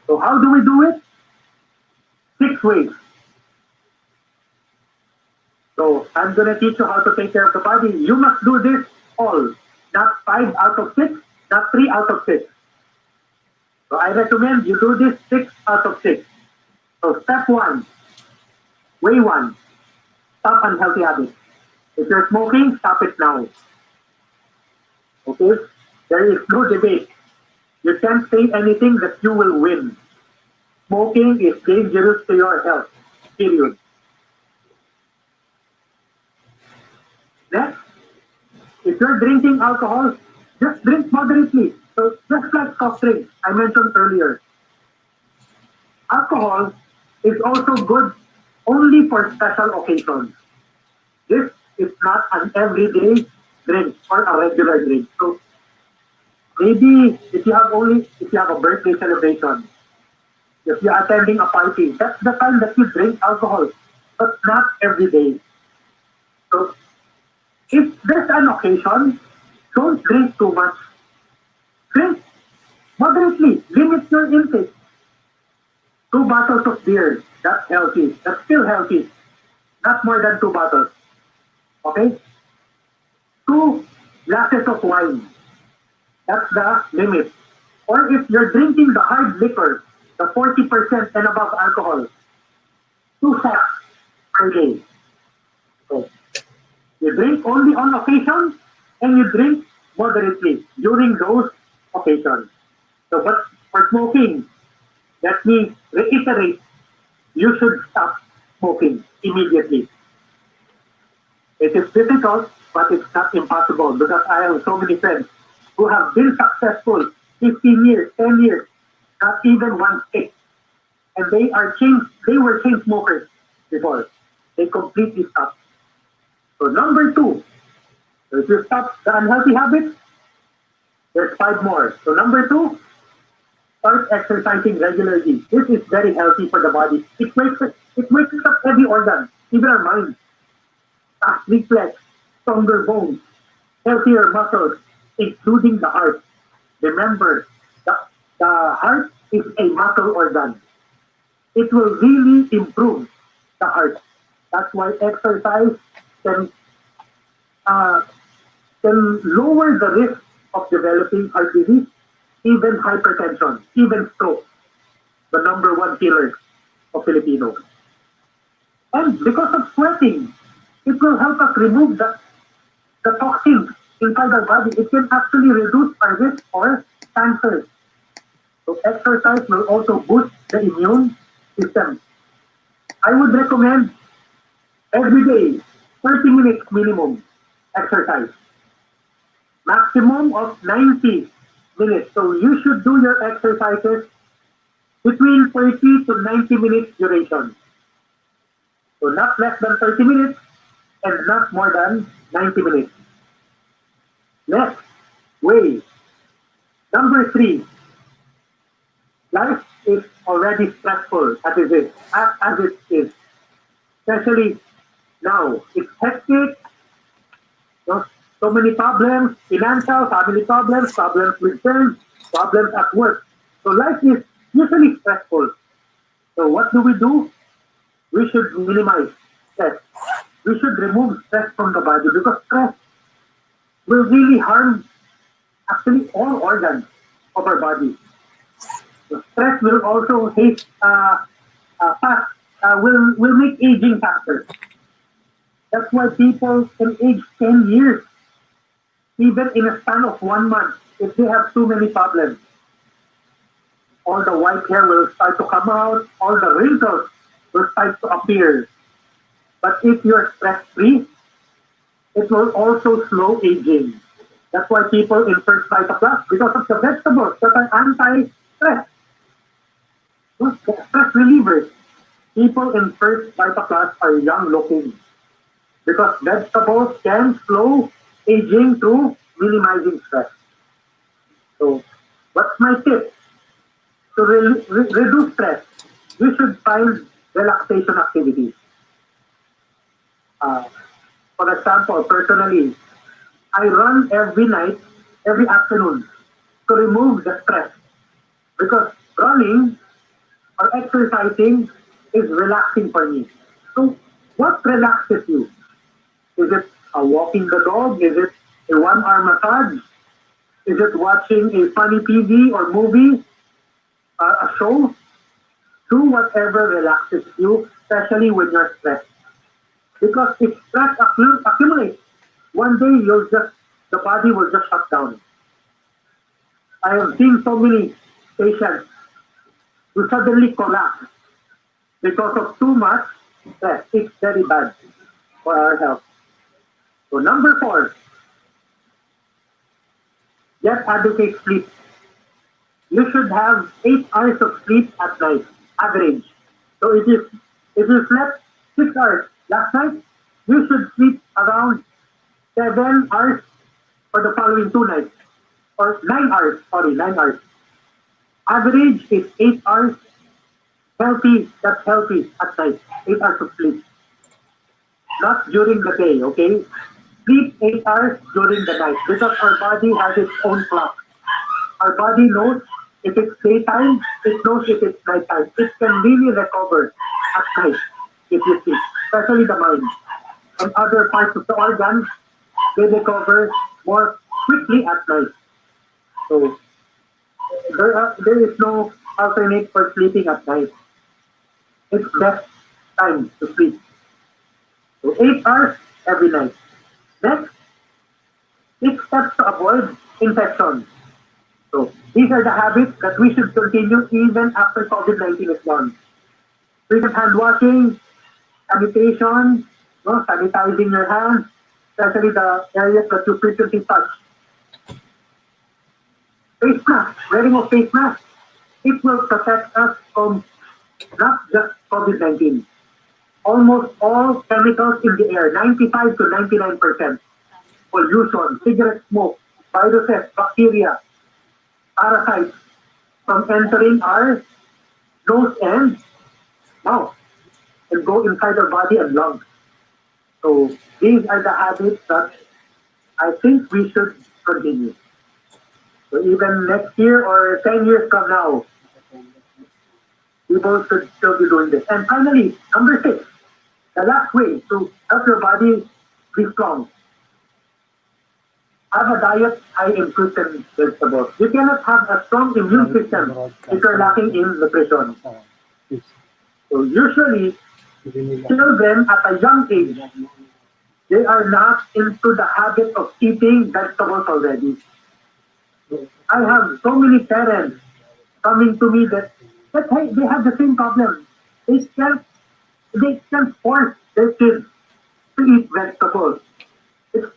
So how do we do it? 6 ways. So I'm going to teach you how to take care of the body. You must do this all, not 5 out of 6, not 3 out of 6. So I recommend you do this 6 out of 6. So step 1, way 1, stop unhealthy habits. If you're smoking, stop it now. Okay? There is no debate. You can't say anything that you will win. Smoking is dangerous to your health. Period. Next, if you're drinking alcohol, just drink moderately. So just like soft drinks I mentioned earlier. Alcohol is also good only for special occasions. This is not an everyday drink or a regular drink. So maybe if you have a birthday celebration, if you're attending a party, that's the time that you drink alcohol, but not every day. So if there's an occasion, don't drink too much. Drink moderately. Limit your intake. 2 bottles of beer, that's healthy. That's still healthy. Not more than 2 bottles. Okay? 2 glasses of wine. That's the limit. Or if you're drinking the hard liquor, the 40% and above alcohol, 2 shots per day. So you drink only on occasion and you drink moderately during those occasions. So, but for smoking, let me reiterate, you should stop smoking immediately. It is difficult, but it's not impossible because I have so many friends who have been successful 15 years, 10 years, not even one stick. And they were chain smokers before. They completely stopped. So number 2, so if you stop the unhealthy habits, there's 5 more. So number 2, start exercising regularly. This is very healthy for the body. It wakes up every organ, even our mind. Fast reflex, stronger bones, healthier muscles, including the heart. Remember, the heart is a muscle organ. It will really improve the heart. That's why exercise can uh, can lower the risk of developing heart disease, even hypertension, even stroke, the number one killer of Filipinos. And because of sweating, it will help us remove the toxins inside our body. It can actually reduce our risk for cancer. So exercise will also boost the immune system. I would recommend every day 30 minutes minimum exercise. Maximum of 90 minutes. So you should do your exercises between 30 to 90 minutes duration. So not less than 30 minutes and not more than 90 minutes. Next, way. Number 3, life is already stressful as it is. Especially now. It's hectic, no, so many problems, financial, family problems, problems with friends, problems at work. So life is usually stressful. So what do? We should minimize stress. We should remove stress from the body because stress will really harm actually all organs of our body. So stress will also will make aging faster. That's why people can age 10 years, even in a span of 1 month, if they have too many problems. All the white hair will start to come out, all the wrinkles will start to appear. But if you're stress free, it will also slow aging. That's why people in First Vita Plus, because of the vegetables that are anti stress. Stress relievers. People in first Vita class are young looking because vegetables can slow aging through minimizing stress. So, what's my tip? To reduce stress, you should find relaxation activities. Uh, for example, personally, I run every night, every afternoon to remove the stress because running or exercising is relaxing for me. So, what relaxes you? Is it walking the dog? Is it a one-arm massage? Is it watching a funny TV or movie, a show? Do whatever relaxes you, especially when you're stressed. Because if stress accumulates, one day the body will just shut down. I have seen so many patients who suddenly collapse because of too much stress. It's very bad for our health. So number 4, get adequate sleep. You should have 8 hours of sleep at night, average. So if you slept 6 hours last night, you should sleep around 7 hours for the following 2 nights. Or 9 hours, sorry, 9 hours. Average is 8 hours. Healthy, that's healthy at night. 8 hours of sleep. Not during the day, okay? Sleep 8 hours during the night because our body has its own clock. Our body knows if it's daytime, it knows if it's nighttime. It can really recover at night if you sleep, especially the mind. And other parts of the organs, they recover more quickly at night. So there is no alternate for sleeping at night. It's best time to sleep. So 8 hours every night. Next, 6 steps to avoid infection. So these are the habits that we should continue even after COVID-19 is gone. Frequent hand washing, sanitation, no, sanitizing your hands, especially the areas that you frequently touch. Face mask, wearing of face mask, it will protect us from not just COVID-19. Almost all chemicals in the air, 95 to 99%, pollution, cigarette smoke, viruses, bacteria, parasites from entering our nose and mouth and go inside our body and lungs. So these are the habits that I think we should continue. So even next year or 10 years from now, people should still be doing this. And finally, number 6, the last way to help your body be strong. Have a diet high in fruits and vegetables. You cannot have a strong immune system if you're lacking in nutrition. So usually, children at a young age, they are not into the habit of eating vegetables already. I have so many parents coming to me that hey, they have the same problem. They can't they can't force their kids to eat vegetables. It's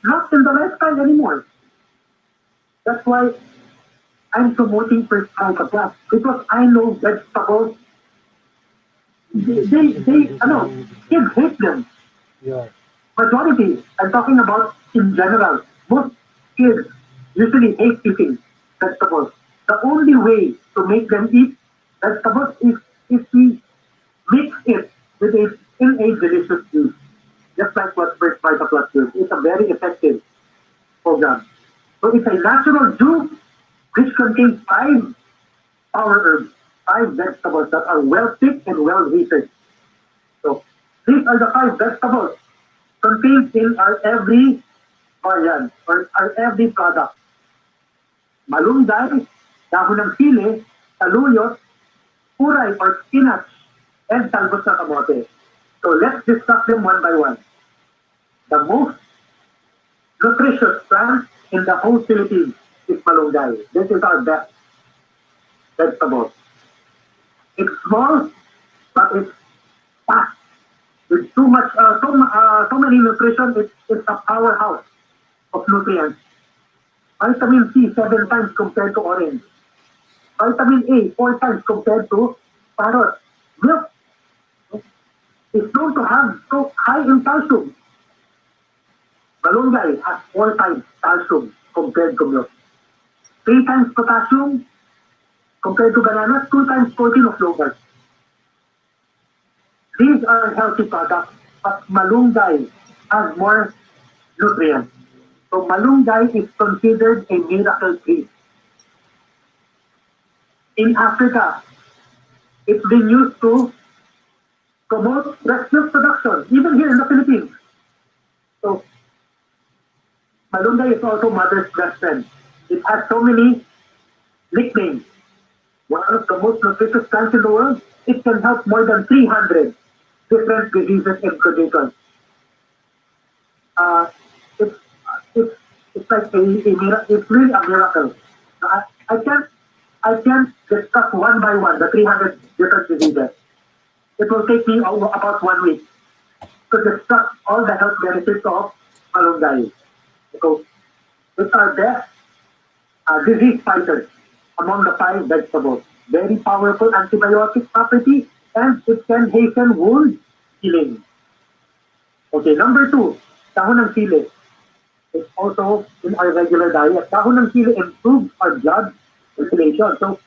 not in the lifestyle anymore. That's why I'm promoting first class because I know vegetables. Kids hate them. Yeah. Majority, I'm talking about in general. Most kids usually hate eating vegetables. The only way to make them eat vegetables is if we mix it with a delicious juice. Just like what First Vita Plus does. It's a very effective program. So it's a natural juice which contains 5 power herbs, 5 vegetables that are well picked and well researched. So these are the 5 vegetables contained in our every variant or our every product. Malunggay, dahon ng sili, saluyot, puray or spinach, and talbos na kamote. So let's discuss them one by one. The most nutritious plant in the whole Philippines is malunggay. This is our best vegetable. It's small, but it's fast. With so many nutrition, it's a powerhouse of nutrients. Vitamin C 7 times compared to orange. Vitamin A, 4 times compared to parrot. Milk is known to have so high in calcium. Malunggay has 4 times calcium compared to milk. 3 times potassium compared to bananas, 2 times protein of yogurt. These are healthy products, but malunggay has more nutrients. So malunggay is considered a miracle tree. In Africa, it's been used to promote breast milk production, even here in the Philippines. So malunggay is also mother's best friend. It has so many nicknames. One of the most nutritious plants in the world, it can help more than 300 different diseases and conditions. Uh, it's, it's, it's like it's really a miracle. I, I can't I can't discuss one by one the 300 different diseases. It will take me about 1 week to discuss all the health benefits of malunggay. So it's our best disease fighters among the 5 vegetables. Very powerful antibiotic property, and it can hasten wound healing. Okay, number 2, dahon ng sili. It's also in our regular diet. Dahon ng sili improves our blood circulation. So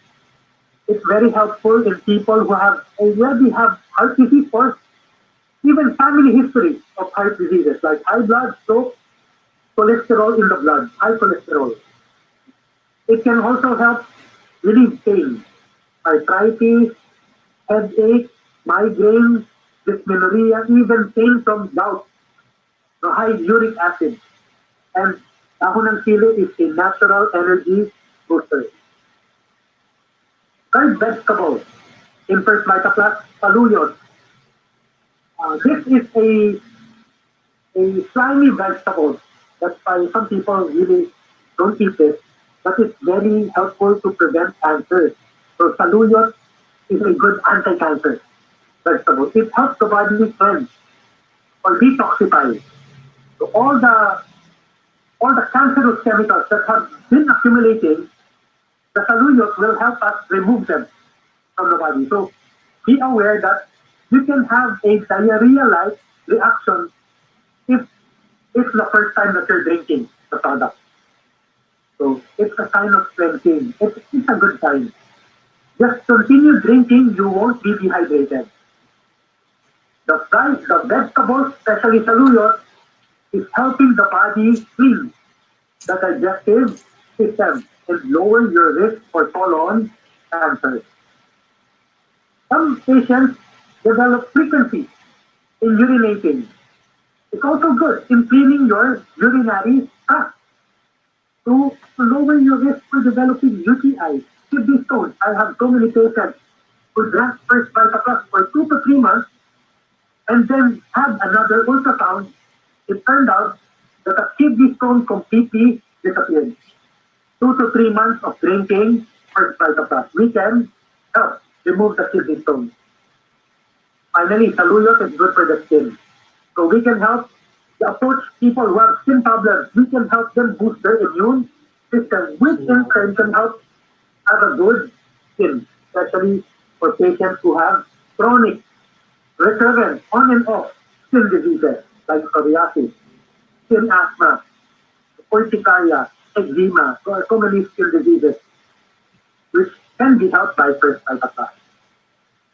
it's very helpful in people who have already have heart disease or even family history of heart diseases like high blood, stroke, cholesterol in the blood, high cholesterol. It can also help relieve pain, arthritis, headache, migraine, dysmenorrhea, even pain from gout, the high uric acid. And dahon ng sili is a natural energy booster. Third vegetable in first Vita Plus, saluyot. This is a slimy vegetable. That's why some people really don't eat it, but it's very helpful to prevent cancer. So saluyot is a good anti-cancer vegetable. It helps the body cleanse or detoxify. So all the cancerous chemicals that have been accumulating, the saluyot will help us remove them from the body. So be aware that you can have a diarrhea-like reaction if it's the first time that you're drinking the product. So it's a sign of cleansing. It's a good sign. Just continue drinking, you won't be dehydrated. The vegetables, especially saluyot, is helping the body clean the digestive system and lower your risk for colon cancer. Some patients develop frequency in urinating. It's also good in cleaning your urinary tract to lower your risk for developing UTI, kidney stones. I have so many patients who drank first Vita Plus for 2 to 3 months and then had another ultrasound. It turned out that the kidney stone completely disappeared. 2 to 3 months of drinking first Vita Plus. We can help remove the kidney stone. Finally, saluyot is good for the skin. So we can help approach people who have skin problems. We can help them boost their immune system, which in turn can help have a good skin, especially for patients who have chronic, recurrent, on and off skin diseases like psoriasis, skin asthma, urticaria, eczema, so many skin diseases, which can be helped by first Vita Plus.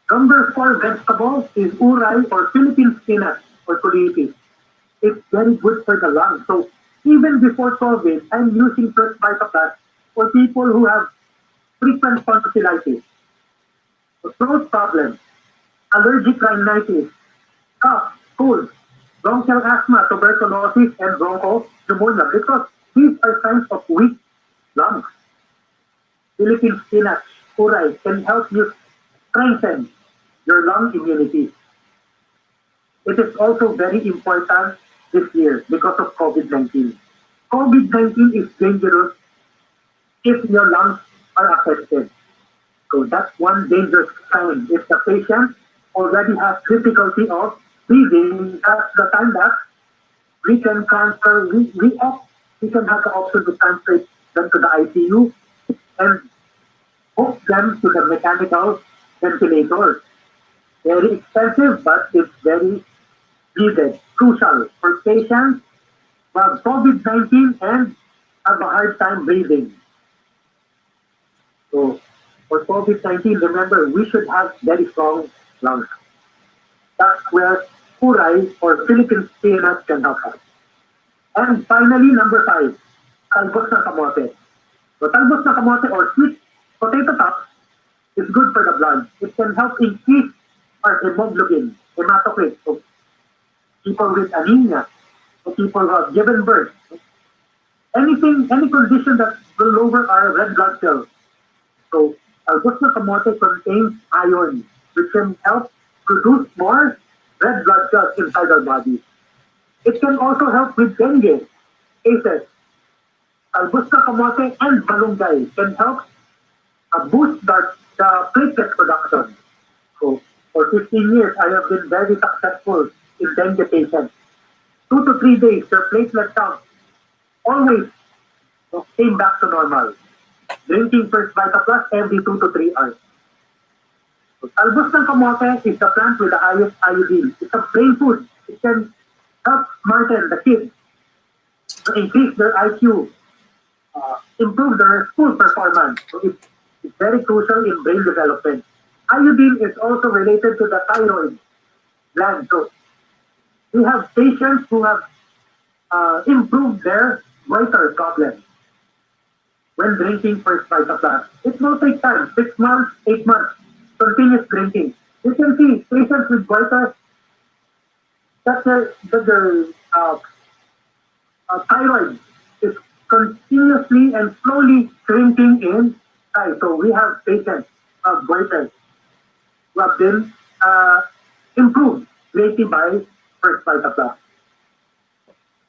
Number 4 vegetable is uray or Philippine spinach or kulipi. It's very good for the lungs. So even before COVID, I'm using first Vita Plus for people who have frequent tonsillitis, throat problems, allergic rhinitis, cough, cold, bronchial asthma, tuberculosis, and bronchopneumonia because these are signs of weak lungs. Philippine spinach, uray can help you strengthen your lung immunity. It is also very important this year because of COVID-19. COVID-19 is dangerous if your lungs are affected. So that's one dangerous sign. If the patient already has difficulty of breathing, that's the time that we can transfer, we can have the option to transfer them to the ICU and hook them to the mechanical ventilator. Very expensive, but it's very needed, crucial for patients who have COVID-19 and have a hard time breathing. So for COVID-19, remember, we should have very strong lungs. That's where Puray or Philippine spinach can help us. And finally, number 5, talbos ng kamote. So talbos ng kamote or sweet potato tops is good for the blood. It can help increase our hemoglobin, hematocrit, so people with anemia, so people who have given birth, anything, any condition that will lower our red blood cells. So talbos ng kamote contains iron, which can help produce more red blood cells inside our body. It can also help with dengue cases. Talbos ng kamote and malunggay can help boost the platelet production. So for 15 years, I have been very successful in dengue patients. 2 to 3 days, their platelet count always came back to normal. Drinking first Vita Plus every 2 to 3 hours. So, talbos ng kamote is the plant with the highest iodine. It's a brain food. It can help smarten the kids, to increase their IQ, improve their school performance. So it's very crucial in brain development. Iodine is also related to the thyroid gland. So we have patients who have improved their goiter problem when drinking first Vita Plus. It will take time, 6 months, 8 months, continuous drinking. You can see patients with goiter that their thyroid is continuously and slowly shrinking in size. So we have patients of goiter who have been improved greatly by first Vita Plus.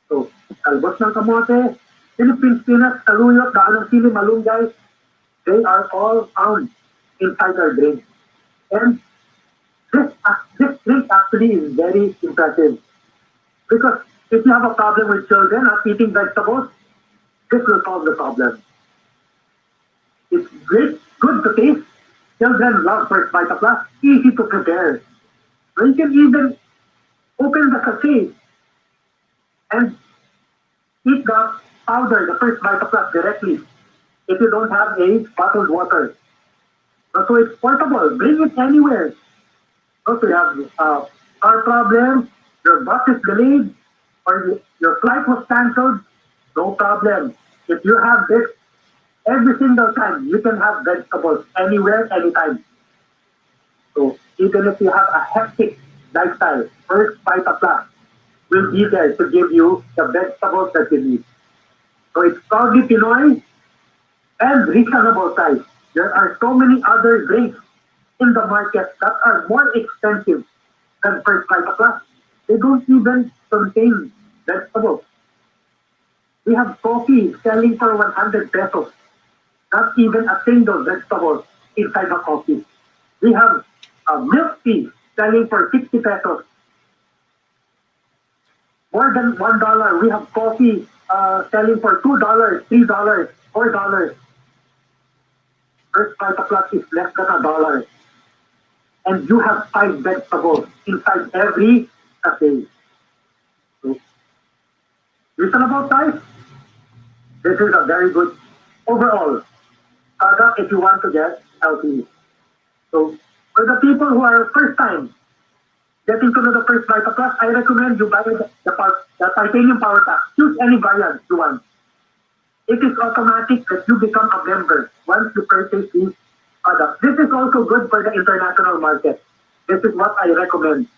So, talbos ng kamote, Philippine spinach, saluyot, daan ng sili, malunggay, they are all found inside our drink. And this drink actually is very impressive because if you have a problem with children not eating vegetables, this will solve the problem. It's great, good to taste. Children love first Vita Plus, easy to prepare. So you can even open the sachet and eat the powder, the first Vita Plus directly if you don't have a bottled water. So it's portable, bring it anywhere. So you have car problem, your bus is delayed, or your flight was cancelled, no problem. If you have this every single time, you can have vegetables anywhere, anytime. So even if you have a hectic lifestyle, first Vita Plus will be there to give you the vegetables that you need. So it's proudly Pinoy and reasonable price. There are so many other drinks in the market that are more expensive than first Vita Plus. They don't even contain vegetables. We have coffee selling for 100 pesos. Not even a single vegetable inside the coffee. We have milk tea selling for 60 pesos. More than $1. We have coffee selling for $2, $3, $4. First Vita Plus is less than $1. And you have 5 vegetables inside every cafe. So, reasonable price. This is a very good overall product if you want to get healthy. So for the people who are first time getting to know the first Vita Plus, I recommend you buy the titanium power pack. Choose any variant you want. It is automatic that you become a member once you purchase these products. This is also good for the international market. This is what I recommend.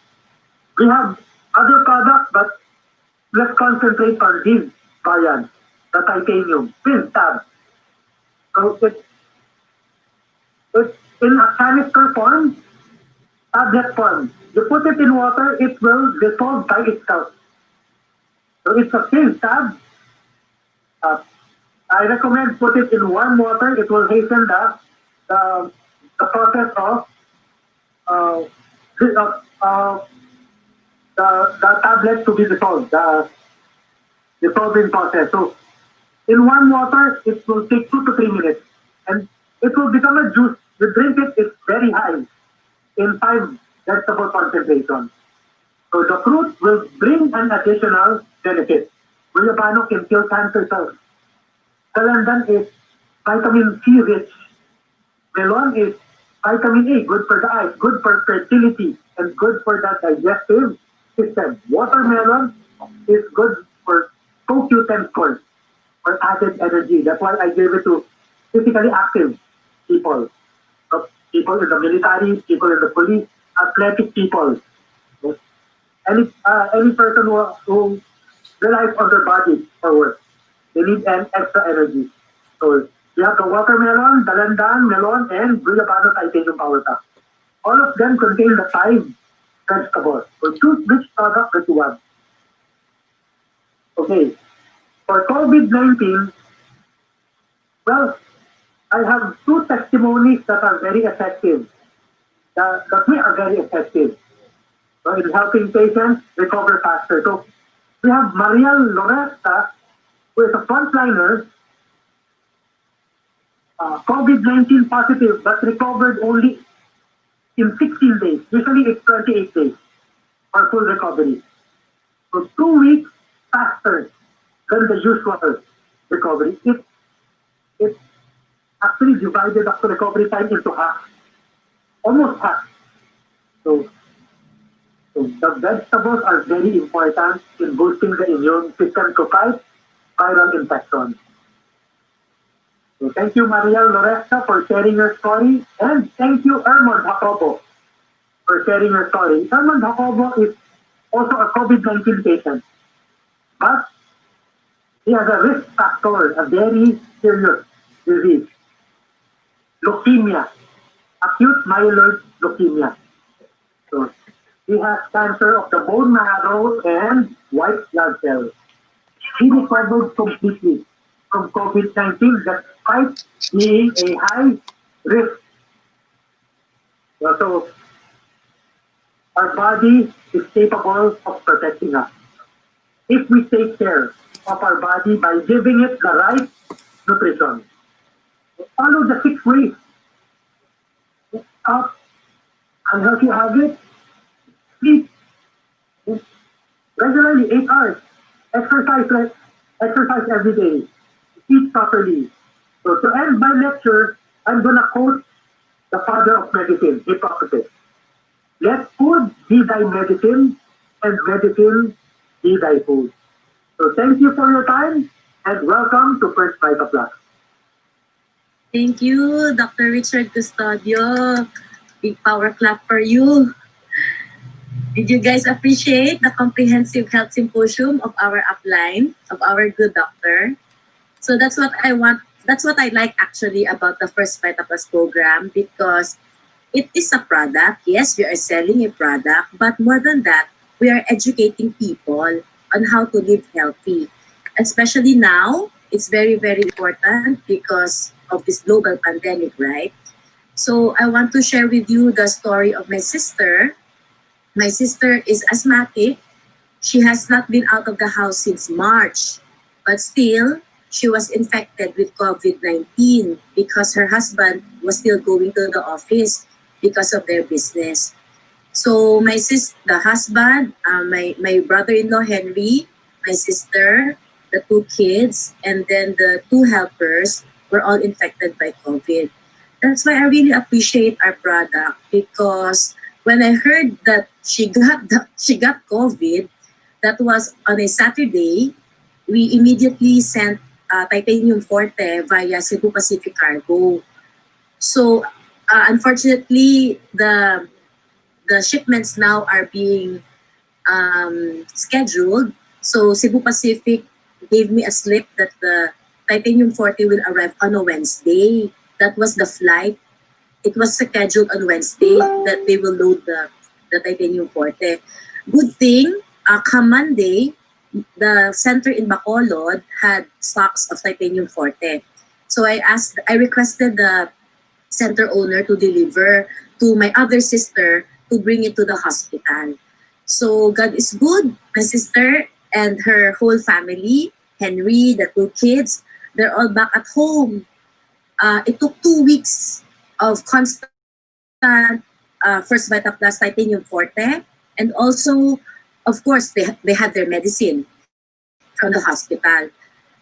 We have other products, but let's concentrate on these variants. The titanium, thin tab. So it's in a canister form, tablet form. You put it in water, it will dissolve by itself. So it's a thin tab. I recommend put it in warm water. It will hasten the process of the tablet to be dissolved, the dissolving process. So in warm water, it will take 2 to 3 minutes. And it will become a juice. You drink it, it's very high in 5 vegetable concentration. So the fruit will bring an additional benefit. Guyabano can kill cancer cells. Kalandan is vitamin C rich. Melon is vitamin A, good for the eyes, good for fertility, and good for the digestive system. Watermelon is good for CoQ10 scores, for added energy. That's why I gave it to physically active people. People in the military, people in the police, athletic people. Any person who relies on their body for work. They need an extra energy. So you have the watermelon, dalandan, melon, and guyabano titanium power top. All of them contain the 5 vegetables. So choose which product that you want. Okay. For COVID-19, well, I have 2 testimonies that are very effective. That we are very effective. So in helping patients recover faster. So we have Maria Loresta, who is a frontliner, COVID-19 positive, but recovered only in 16 days. Usually it's 28 days for full recovery. So 2 weeks faster than the usual recovery. It actually divided up the recovery time into half, almost half. So, so the vegetables are very important in boosting the immune system to fight viral infections. So thank you, Maria Loresta, for sharing your story. And thank you, Ermond Jacobo, for sharing your story. Ermond Jacobo is also a COVID-19 patient, but he has a risk factor, a very serious disease, leukemia, acute myeloid leukemia. So he has cancer of the bone marrow and white blood cells. He recovered completely from COVID-19 despite being a high risk. So our body is capable of protecting us if we take care of our body by giving it the right nutrition. Follow the 6 ways. Up, unhealthy habits, sleep regularly 8 hours, exercise every day, eat properly. So to end my lecture, I'm gonna quote the father of medicine, Hippocrates. Let food be thy medicine, and medicine be thy food. So thank you for your time, and welcome to First Vita Plus. Thank you, Dr. Richard Gustavia. Big power clap for you. Did you guys appreciate the comprehensive health symposium of our upline, of our good doctor? So that's what I want. That's what I like actually about the First Vita Plus program, because it is a product. Yes, we are selling a product, but more than that, we are educating people on how to live healthy. Especially now, it's very, very important because of this global pandemic, right? So I want to share with you the story of my sister. My sister is asthmatic. She has not been out of the house since March, but still, she was infected with COVID-19 because her husband was still going to the office because of their business. So the husband, my brother-in-law Henry, my sister, the 2 kids, and then the 2 helpers were all infected by COVID. That's why I really appreciate our product, because when I heard that she got COVID, that was on a Saturday, we immediately sent Titanium Forte via Cebu Pacific Cargo. So unfortunately, the shipments now are being scheduled. So Cebu Pacific gave me a slip that the Titanium Forte will arrive on a Wednesday. That was the flight. It was scheduled on Wednesday that they will load the Titanium Forte. Good thing, come Monday, the center in Bacolod had stocks of Titanium Forte. So I requested the center owner to deliver to my other sister to bring it to the hospital. So God is good. My sister and her whole family, Henry, the 2 kids, they're all back at home. It took 2 weeks of constant first Vita Plus Titanium Forte, and also, of course, they had their medicine from the hospital.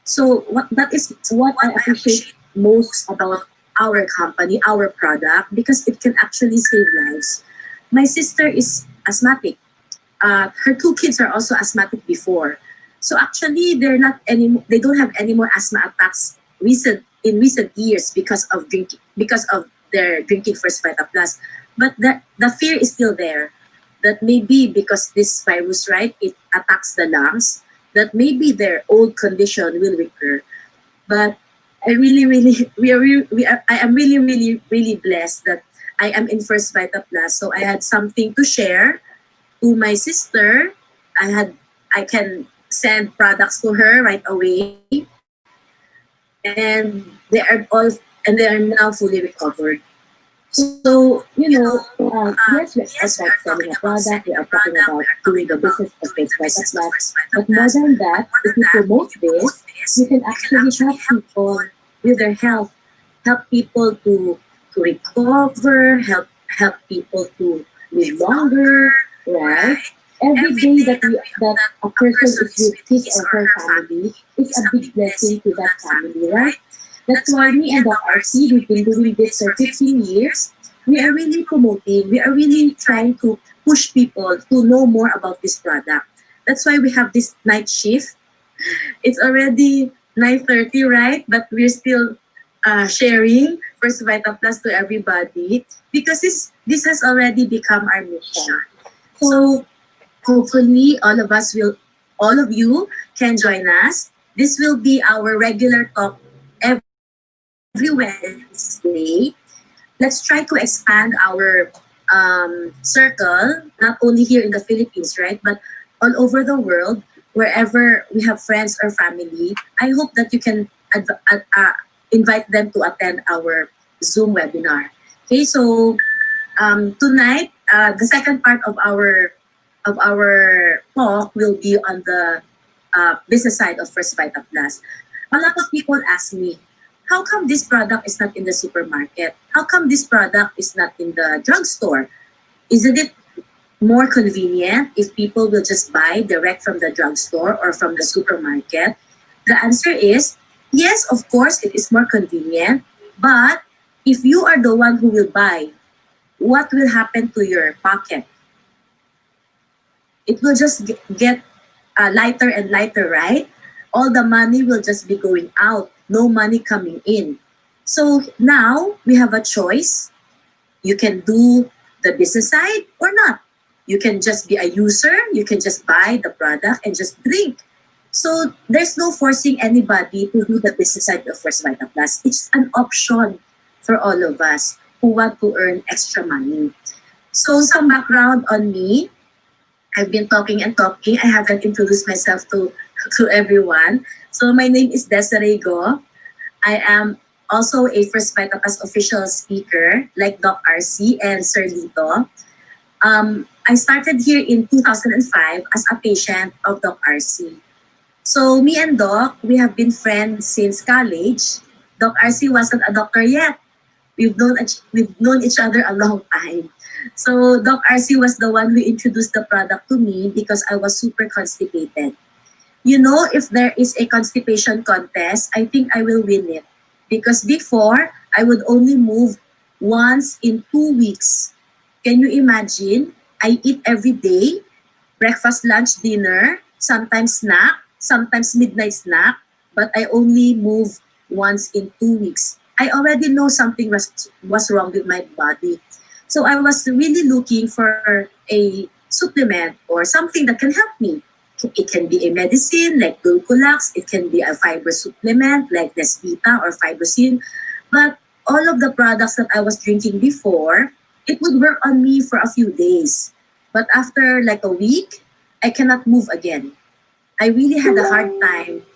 So that is what I appreciate most about our company, our product, because it can actually save lives. My sister is asthmatic. Her two kids are also asthmatic before. So actually, they don't have any more asthma attacks in recent years because of their drinking first Vita Plus. But the fear is still there that maybe because this virus, right, it attacks the lungs, that maybe their old condition will recur. But I really, really, I am really, really, really blessed that I am in First Vita Plus. So I had something to share to my sister. I can send products to her right away, and they are now fully recovered. So, yes, we are talking about selling a product, we are talking about doing the business of Face Vita Plus. But more than that, if you promote this, you can actually help people with their health, help people to recover, help people to live longer, right? Every day that a person is with his or her family, it's a big blessing to that family, right? That's why me and Doc RC, we've been doing this for 15 years. We are really promoting, we are really trying to push people to know more about this product. That's why we have this night shift. It's already 9:30, right? But we're still sharing First Vita Plus to everybody because this has already become our mission. So hopefully all of you can join us. This will be our regular talk every Wednesday. Let's try to expand our circle, not only here in the Philippines, right, but all over the world, wherever we have friends or family. I hope that you can invite them to attend our Zoom webinar. Okay, so tonight, the second part of our talk will be on the business side of First Vita Plus. A lot of people ask me, how come this product is not in the supermarket? How come this product is not in the drugstore? Isn't it more convenient if people will just buy direct from the drugstore or from the supermarket? The answer is yes, of course, it is more convenient. But if you are the one who will buy, what will happen to your pocket? It will just get lighter and lighter, right? All the money will just be going out, no money coming in. So now we have a choice. You can do the business side or not. You can just be a user, you can just buy the product and just drink. So there's no forcing anybody to do the business side of First Vita Plus. It's an option for all of us who want to earn extra money. So some background on me. I've been talking and talking. I haven't introduced myself to everyone. So my name is Desiree Go. I am also a First Vita Plus official speaker like Doc RC and Sir Lito. I started here in 2005 as a patient of Doc RC. So me and Doc, we have been friends since college. Doc RC wasn't a doctor yet. We've known each other a long time. So Doc RC was the one who introduced the product to me because I was super constipated. You know, if there is a constipation contest, I think I will win it. Because before, I would only move once in 2 weeks. Can you imagine? I eat every day, breakfast, lunch, dinner, sometimes snack, sometimes midnight snack, but I only move once in 2 weeks. I already know something was wrong with my body. So I was really looking for a supplement or something that can help me. It can be a medicine like Dulcolax. It can be a fiber supplement like Vita or Fibrocin. But all of the products that I was drinking before, it would work on me for a few days. But after like a week, I cannot move again. I really had a hard time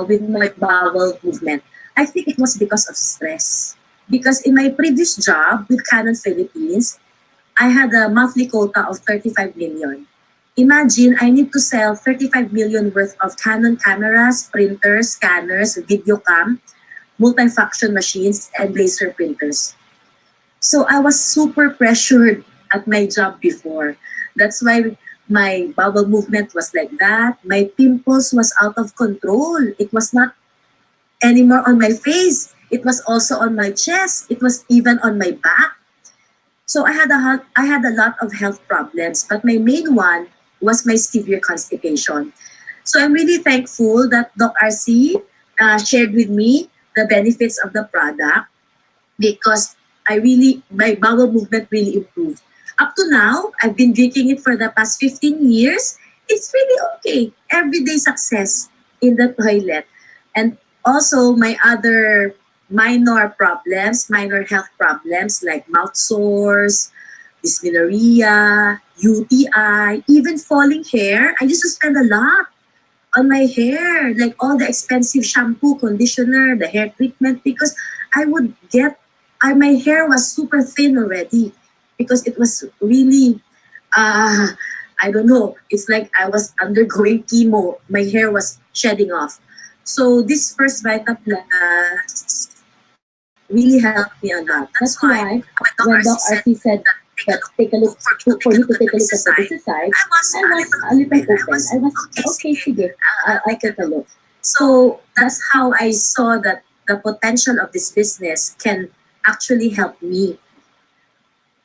with my bowel movement. I think it was because of stress. Because in my previous job with Canon Philippines, I had a monthly quota of 35 million. Imagine, I need to sell 35 million worth of Canon cameras, printers, scanners, video cam multifunction machines, and laser printers. So I was super pressured at my job before. That's why my bowel movement was like that. My pimples was out of control. It was not anymore on my face. It was also on my chest. It was even on my back. So I had a lot of health problems, but my main one was my severe constipation. So I'm really thankful that Doc RC shared with me the benefits of the product because my bowel movement really improved. Up to now, I've been drinking it for the past 15 years. It's really okay. Everyday success in the toilet. And also my other minor health problems like mouth sores, dysmenorrhea, UTI, even falling hair. I used to spend a lot on my hair, like all the expensive shampoo, conditioner, the hair treatment, because I would get, my hair was super thin already because it was really, uh, I don't know, it's like I was undergoing chemo. My hair was shedding off. So this first Vita Plus really helped me a lot. That's why when Doc RC said that take a look for you to take a look at the business side, I was a little open. I was okay, sige, I'll take a look. So that's how I saw that the potential of this business can actually help me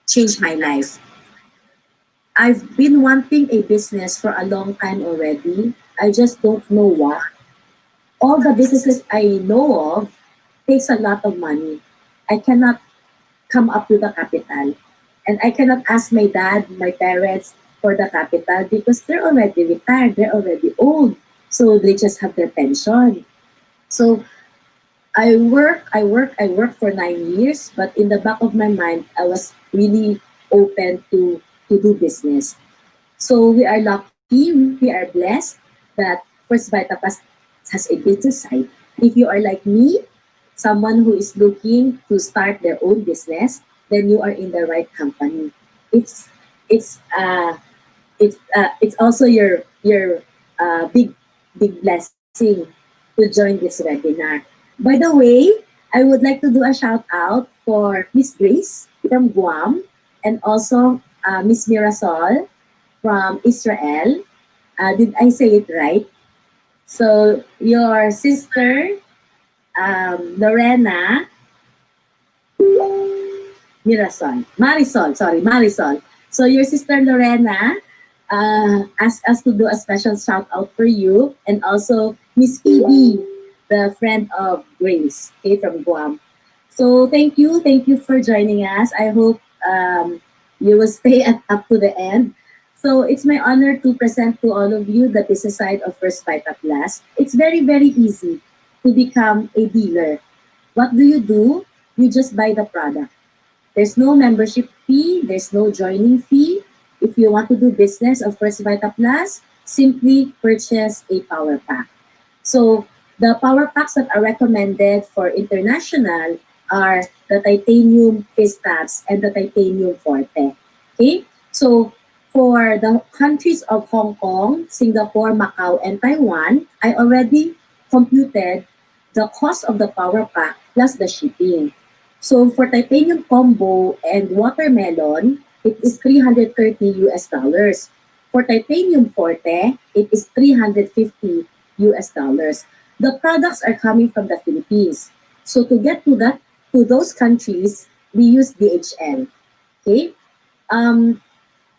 change my life. I've been wanting a business for a long time already. I just don't know what. All the businesses I know of takes a lot of money. I cannot come up with the capital. And I cannot ask my dad, my parents for the capital because they're already retired, they're already old. So they just have their pension. So I work for 9 years, but in the back of my mind, I was really open to do business. So we are lucky, we are blessed that First Vita Pass has a business side. If you are like me, someone who is looking to start their own business, then you are in the right company. It's it's uh it's also your big blessing to join this webinar. By the way, I would like to do a shout out for Miss Grace from Guam and also Miss Mirasol from Israel. Did I say it right? So your sister Lorena Marisol. So your sister Lorena asked us to do a special shout out for you, and also Miss Phoebe, the friend of Grace, okay, from Guam. So thank you for joining us. I hope you will stay up to the end. So it's my honor to present to all of you the business side of First Vita Plus. It's very easy to become a dealer. What do? You just buy the product. There's no membership fee, there's no joining fee. If you want to do business of First Vita Plus, simply purchase a power pack. So the power packs that are recommended for international are the titanium face tabs and the titanium forte. Okay? So for the countries of Hong Kong, Singapore, Macau, and Taiwan, I already computed the cost of the power pack plus the shipping. So for titanium combo and watermelon, it is 330 US dollars. For titanium forte, it is 350 US dollars. The products are coming from the Philippines. So to get to those countries, we use DHL. Okay. Um,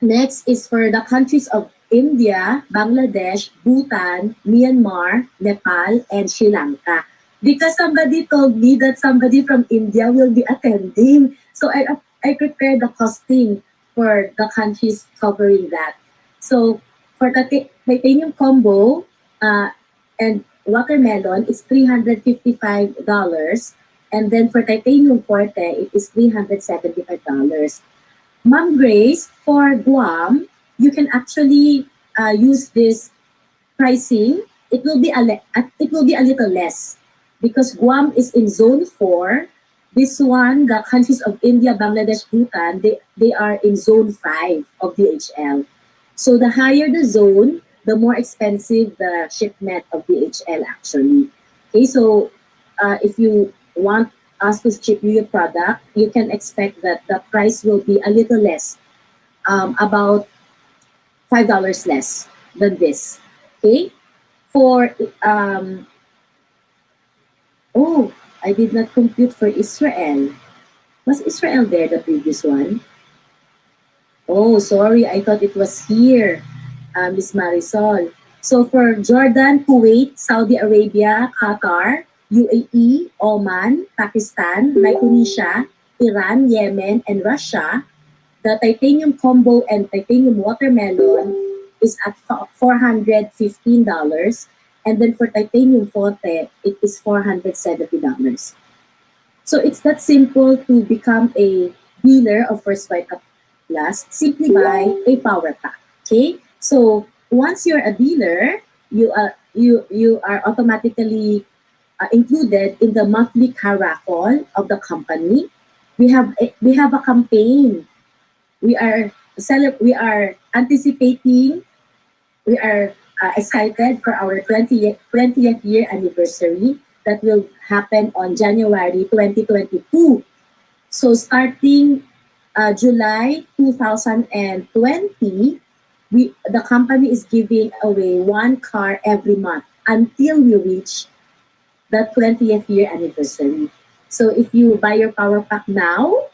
Next is for the countries of India, Bangladesh, Bhutan, Myanmar, Nepal, and Sri Lanka. Because somebody told me that somebody from India will be attending. So I prepared the costing for the countries covering that. So for the titanium combo and watermelon, it's $355. And then for titanium forte, it is $375. Ma'am Grace, for Guam, you can actually use this pricing. It will be a little less because Guam is in zone 4. This one, the countries of India, Bangladesh, Bhutan, they are in zone 5 of DHL. So the higher the zone, the more expensive the shipment of DHL actually. Okay, so if you want us to ship you your product, you can expect that the price will be a little less, about $5 less than this. Okay? For, oh, I did not compute for Israel. Was Israel there, the previous one? Oh, sorry, I thought it was here, Miss Marisol. So for Jordan, Kuwait, Saudi Arabia, Qatar, UAE, Oman, Pakistan, Micronesia, Iran, Yemen, and Russia, the titanium combo and titanium watermelon is at $415. And then for titanium forte, it is $470. So it's that simple to become a dealer of First Vita Plus. Simply buy a power pack. Okay? So once you're a dealer, you are automatically included in the monthly car raffle of the company. We have a campaign. We are anticipating, we are excited for our 20th year anniversary that will happen on January 2022. So starting July 2020, the company is giving away one car every month until we reach the 20th year anniversary. So if you buy your power pack now,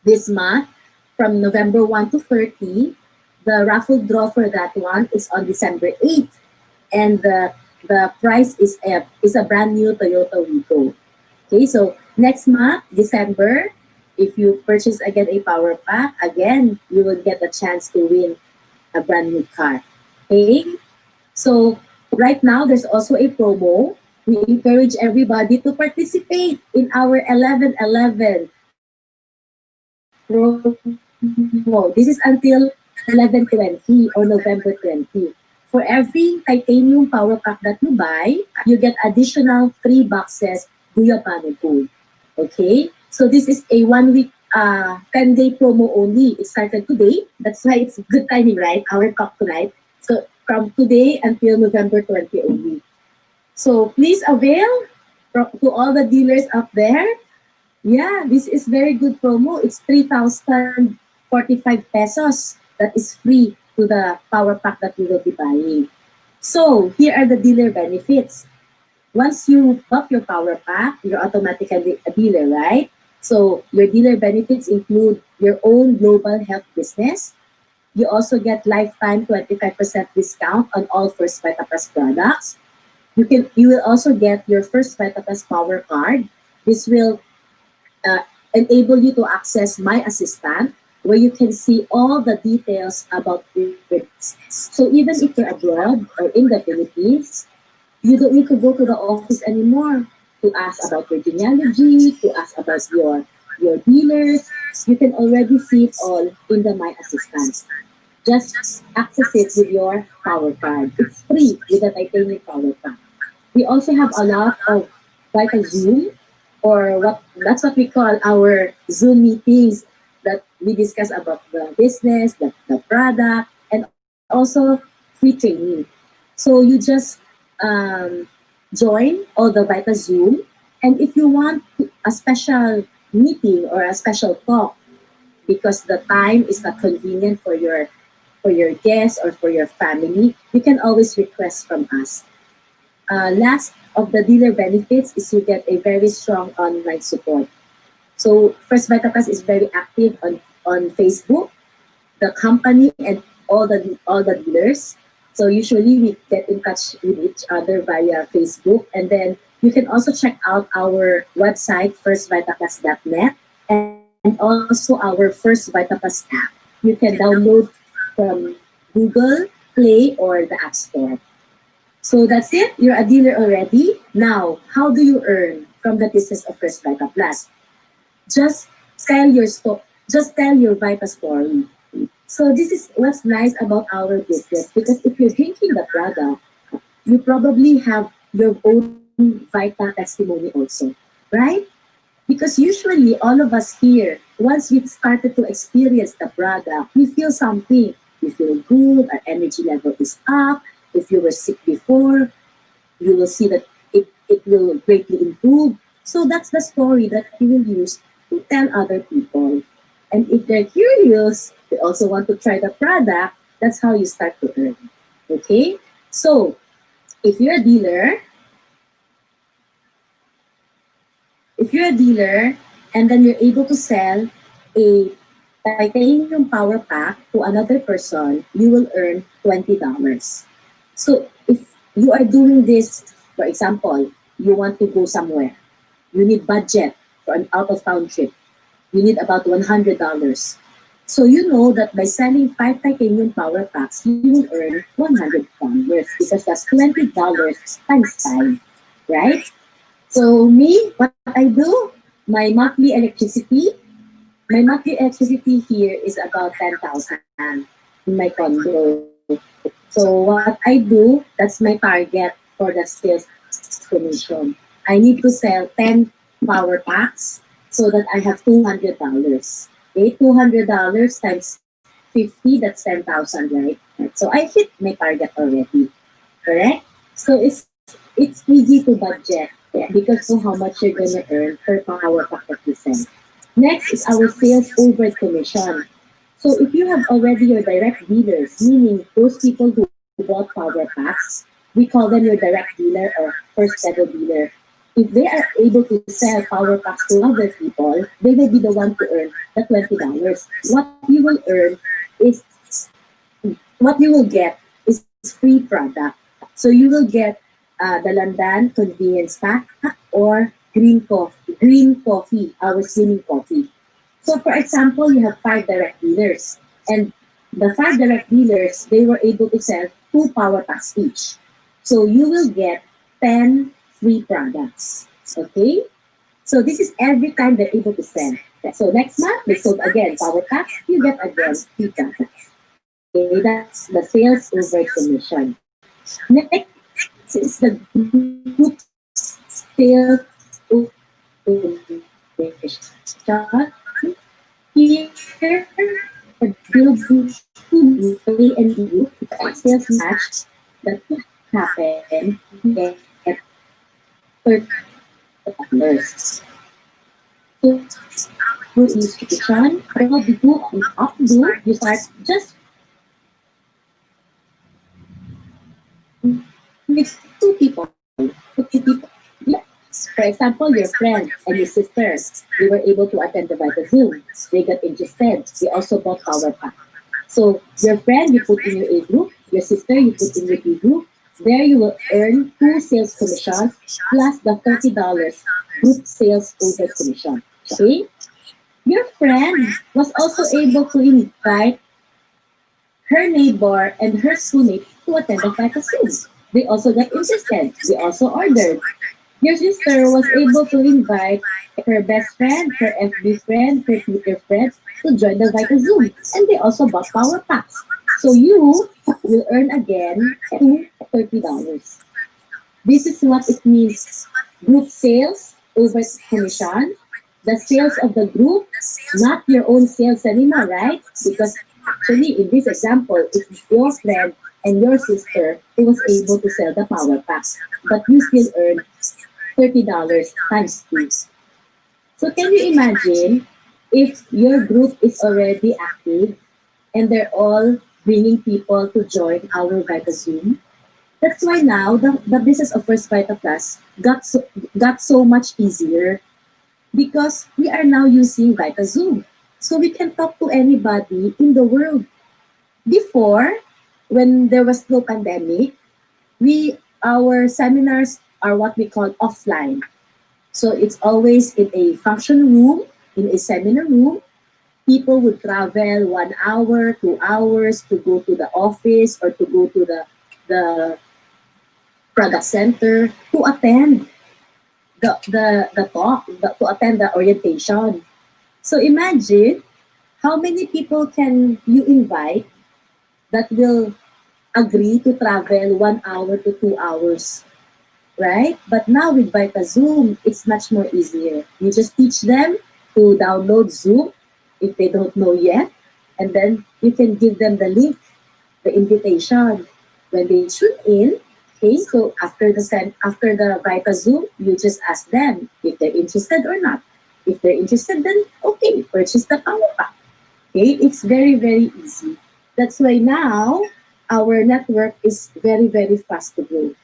this month, from November 1 to 30, the raffle draw for that one is on December 8th. And the price is a brand new Toyota Wigo. Okay, so next month, December, if you purchase again a power pack, again, you will get a chance to win a brand new car. Okay, so right now, there's also a promo. We encourage everybody to participate in our 11-11 promo. This is until 11/20 or November 20. For every titanium power pack that you buy, you get additional 3 boxes Guya Pane Pool. Okay? So this is a 1 week, 10-day promo only. It started today. That's why it's good timing, right? Our talk tonight. So from today until November 20 only. So please avail to all the dealers out there. Yeah, this is very good promo. It's 3,045 pesos. That is free to the power pack that you will be buying. So here are the dealer benefits. Once you bought your power pack, you're automatically a dealer, right? So your dealer benefits include your own global health business. You also get lifetime 25% discount on all First Vita Plus products. You will also get your First Vita Plus power card. This will uh, enable you to access My Assistant, where you can see all the details about your business. So even if you're abroad or in the Philippines, you don't need to go to the office anymore to ask about your genealogy, to ask about your dealers. You can already see it all in the My Assistant. Just access it with your power card. It's free with the titanium power card. We also have a lot of Vita Zoom, or what we call our Zoom meetings, that we discuss about the business, the product, and also free training. So you just um, join all the Vita Zoom, and if you want a special meeting or a special talk, because the time is not convenient for your guests or for your family, you can always request from us. Last of the dealer benefits is you get a very strong online support. So First Vita Plus is very active on Facebook, the company, and all the dealers. So usually we get in touch with each other via Facebook, and then you can also check out our website firstvitaplus.net, and also our First Vita Plus app. You can download from Google Play or the App Store. So that's it. You're a dealer already. Now, how do you earn from the business of First Vita Plus? Just just tell your Vita story. So this is what's nice about our business, because if you're drinking the product, you probably have your own Vita testimony also, right? Because usually all of us here, once we started to experience the product, we feel something. We feel good, our energy level is up. If you were sick before, you will see that it will greatly improve. So that's the story that you will use to tell other people. And if they're curious, they also want to try the product, that's how you start to earn. Okay? So if you're a dealer, if you're a dealer and then you're able to sell a titanium power pack to another person, you will earn $20. So if you are doing this, for example, you want to go somewhere, you need budget for an out of town trip, you need about $100. So you know that by selling five titanium power packs, you will earn $100 because that's $20 times five, right? So me, what I do, my monthly electricity, my monthly electricity here is about 10,000 in my condo. So what I do, that's my target for the sales commission. I need to sell 10 power packs so that I have $200. Okay, $200 times 50, that's 10,000, right? So I hit my target already, correct? So it's easy to budget because know how much you're gonna earn per power pack that you sell. Next is our sales over commission. So if you have already your direct dealers, meaning those people who bought power packs, we call them your direct dealer or first level dealer. If they are able to sell power packs to other people, they will be the one to earn the $20. What you will earn is what you will get is free product. So you will get the Landan convenience pack or green coffee, our swimming coffee. So for example, you have five direct dealers, and the five direct dealers they were able to sell two power packs each. So you will get 10 free products. Okay? So this is every time they're able to sell. So next month they sold again power packs, you get again free products. Okay, that's the sales over commission. Next is the group sales commission. Here, the build group A and B group, the sales match that could happen, you get $30. So group illustration, what we do and up do, you start just with two people. With two people. Yeah. For example, your friend and your sister, they were able to attend the Vita Zoom. They got interested. They also bought Power Pack. So your friend, you put in your A group. Your sister, you put in your B group. There you will earn two sales commissions plus the $30 group sales over commission. Okay? Your friend was also able to invite her neighbor and her schoolmate to attend the Vita Zoom. They also got interested. They also ordered. Your sister was able to invite her best friend, her FB friend, her Twitter friends to join the Vita Zoom. And they also bought power packs. So you will earn again $30. This is what it means. Group sales over commission. The sales of the group, not your own sales anymore, right? Because actually, in this example, it's your friend and your sister who was able to sell the power pack. But you still earn $30 times two. So can you imagine if your group is already active and they're all bringing people to join our Vita Zoom? That's why now the business of First Vita Plus got so much easier because we are now using Vita Zoom. So we can talk to anybody in the world. Before, when there was no pandemic, we our seminars are what we call offline. So it's always in a function room, in a seminar room. People would travel 1 hour, 2 hours to go to the office or to go to the product center to attend the talk, to attend the orientation. So imagine how many people can you invite that will agree to travel 1 hour to 2 hours, right? But now with Vita Zoom, it's much more easier. You just teach them to download Zoom if they don't know yet, and then you can give them the link, the invitation. When they tune in, Okay, so after the Vita Zoom, you just ask them if they're interested or not. If they're interested, then okay, purchase the power pack. Okay, it's very, very easy. That's why now our network is very, very fast to grow.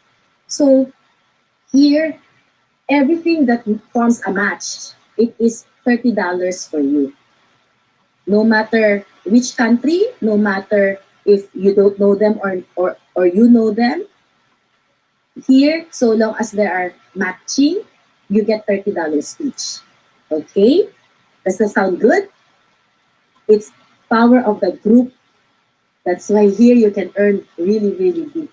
So here, everything that forms a match, it is $30 for you. No matter which country, no matter if you don't know them or you know them, here, so long as there are matching, you get $30 each. Okay? Does that sound good? It's power of the group. That's why here you can earn really, really big.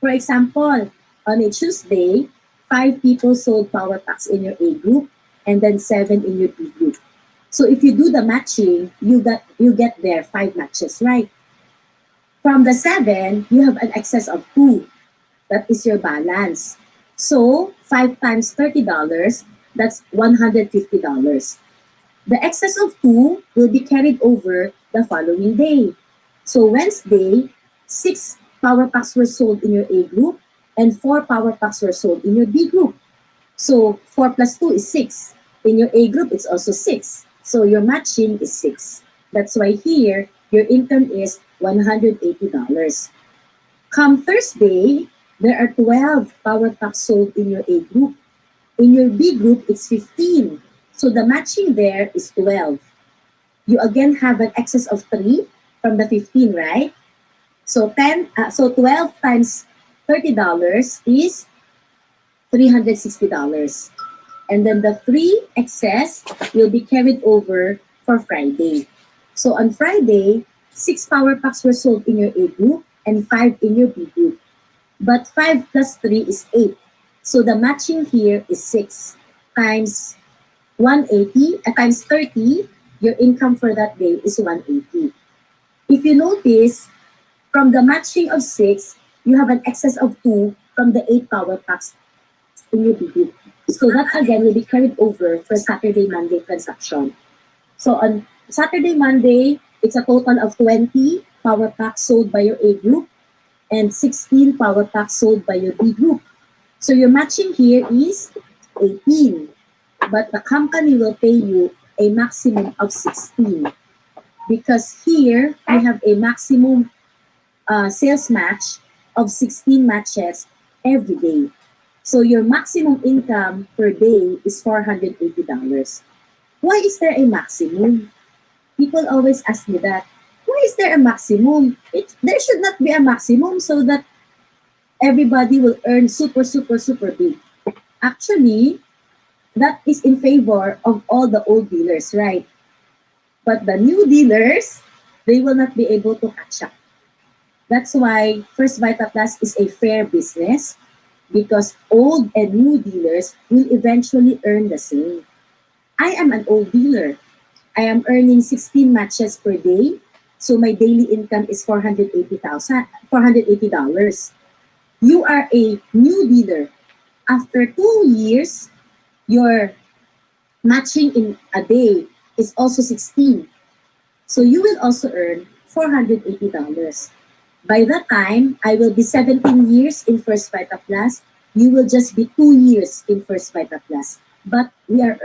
For example, on a Tuesday, 5 people sold power packs in your A group and then 7 in your B group. So if you do the matching, you get there 5 matches, right? From the 7, you have an excess of 2. That is your balance. So 5 times $30, that's $150. The excess of 2 will be carried over the following day. So Wednesday, 6 power packs were sold in your A group and 4 power packs were sold in your B group. So 4 plus 2 is 6. In your A group, it's also 6. So your matching is 6. That's why here, your income is $180. Come Thursday, there are 12 power packs sold in your A group. In your B group, it's 15. So the matching there is 12. You again have an excess of 3 from the 15, right? So 12 times $30 is $360. And then the 3 excess will be carried over for Friday. So on Friday, 6 power packs were sold in your A group and 5 in your B group. But 5 plus 3 is 8. So the matching here is 6 times 180 times 30, your income for that day is 180. If you notice, from the matching of 6, you have an excess of 2 from the 8 power packs in your BB. So that again will be carried over for Saturday, Monday transaction. So on Saturday, Monday, it's a total of 20 power packs sold by your A group and 16 power packs sold by your B group. So your matching here is 18, but the company will pay you a maximum of 16 because here we have a maximum sales match of 16 matches every day. So your maximum income per day is $480. Why is there a maximum? People always ask me that. Why is there a maximum? There should not be a maximum so that everybody will earn super, super, super big. Actually, that is in favor of all the old dealers, right? But the new dealers, they will not be able to catch up. That's why First Vita Plus is a fair business because old and new dealers will eventually earn the same. I am an old dealer. I am earning 16 matches per day, so my daily income is $480. You are a new dealer. After 2 years, your matching in a day is also 16. So you will also earn $480. By that time, I will be 17 years in First Vita Plus. You will just be 2 years in First Vita Plus. But we are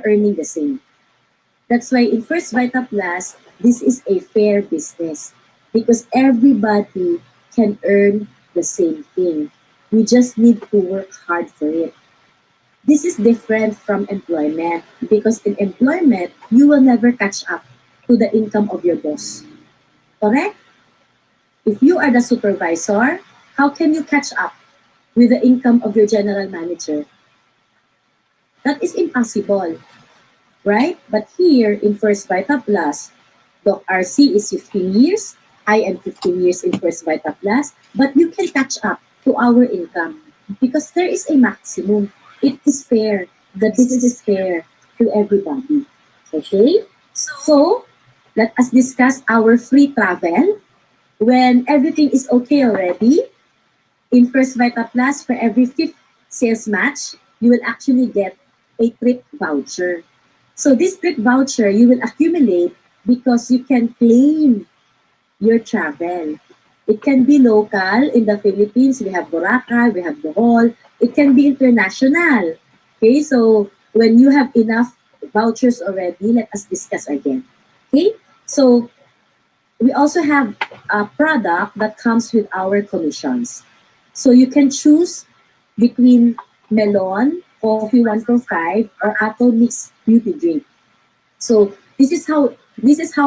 earning the same. That's why in First Vita Plus, this is a fair business because everybody can earn the same thing. We just need to work hard for it. This is different from employment because in employment, you will never catch up to the income of your boss. Correct? If you are the supervisor, how can you catch up with the income of your general manager? That is impossible, right? But here in First Vita Plus, Doc RC is 15 years, I am 15 years in First Vita Plus, but you can catch up to our income because there is a maximum. It is fair. The business is fair to everybody. Okay? So, let us discuss our free travel. When everything is okay already, in First Vita Plus, for every fifth sales match, you will actually get a trip voucher. So this trip voucher you will accumulate because you can claim your travel. It can be local in the Philippines. We have Boracay, we have Bohol. It can be international. Okay, so when you have enough vouchers already, let us discuss again. Okay, so we also have a product that comes with our commissions. So you can choose between melon, coffee 145, or apple mix beauty drink. So this is how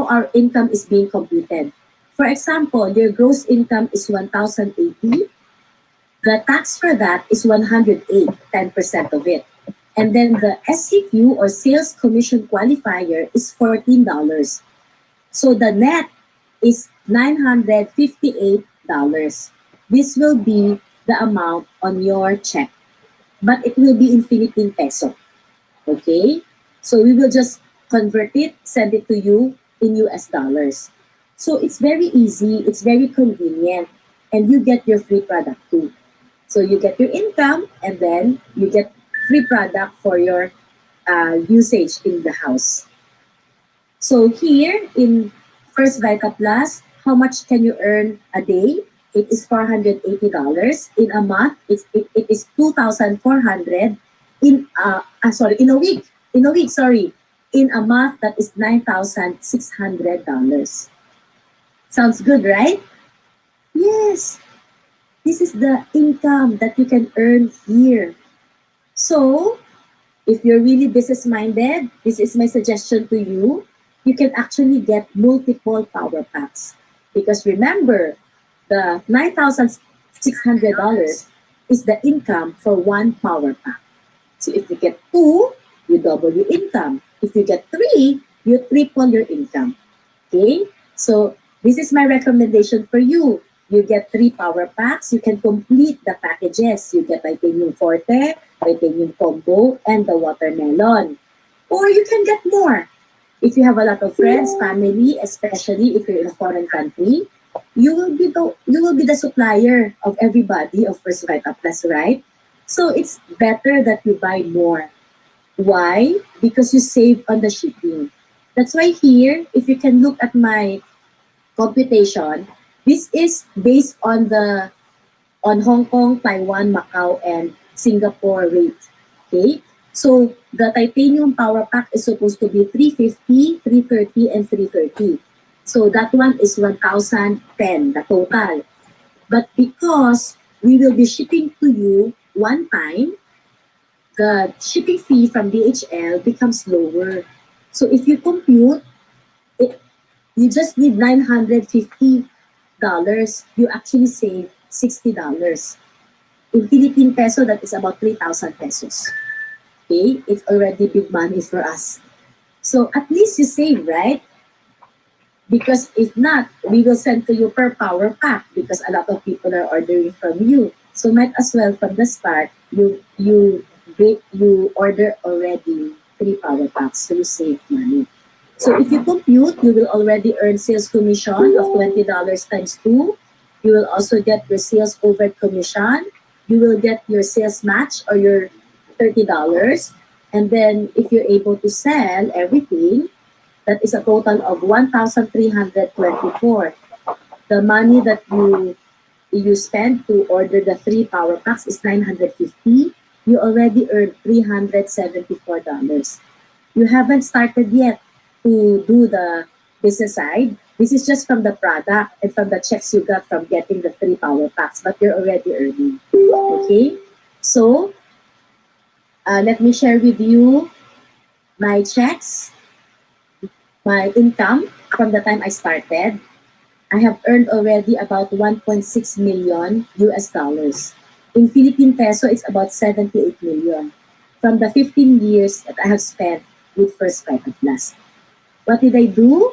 our income is being computed. For example, your gross income is 1,080. The tax for that is 108, 10% of it. And then the SCQ or sales commission qualifier is $14. So the net is $958. This will be the amount on your check, but it will be in Philippine peso. Okay? So we will just convert it, send it to you in US dollars. So it's very easy, it's very convenient, and you get your free product too. So you get your income and then you get free product for your usage in the house. So here in First Vita Plus, how much can you earn a day? It is $480. In a month, it is 2,400. In a week. In a week, sorry. In a month, that is $9,600. Sounds good, right? Yes. This is the income that you can earn here. So, if you're really business minded, this is my suggestion to you. You can actually get multiple power packs. Because remember, the $9,600 is the income for one power pack. So if you get two, you double your income. If you get three, you triple your income. Okay? So this is my recommendation for you. You get three power packs. You can complete the packages. You get titanium forte, titanium combo, and the watermelon. Or you can get more. If you have a lot of friends, family, especially if you're in a foreign country, you will be the supplier of everybody of First Vita Plus, right? So it's better that you buy more. Why? Because you save on the shipping. That's why here, if you can look at my computation, this is based on Hong Kong, Taiwan, Macau, and Singapore rate. Okay? So the titanium power pack is supposed to be 350, 330, and 330. So that one is 1,010, the total. But because we will be shipping to you one time, the shipping fee from DHL becomes lower. So if you compute, it, you just need $950. You actually save $60. In Philippine peso, that is about 3,000 pesos. Okay? It's already big money for us. So at least you save, right? Because if not, we will send to you per power pack because a lot of people are ordering from you. So might as well from the start, you order already three power packs so you save money. So if you compute, you will already earn sales commission of $20 times 2. You will also get your sales over commission. You will get your sales match or your $30. And then if you're able to sell everything, that is a total of 1,324. The money that you spend to order the three power packs is 950. You already earned $374. You haven't started yet to do the business side. This is just from the product and from the checks you got from getting the three power packs, but you're already earning. Okay? So, let me share with you my checks, my income from the time I started. I have earned already about 1.6 million US dollars. In Philippine peso, it's about 78 million from the 15 years that I have spent with First Vita Plus. What did I do?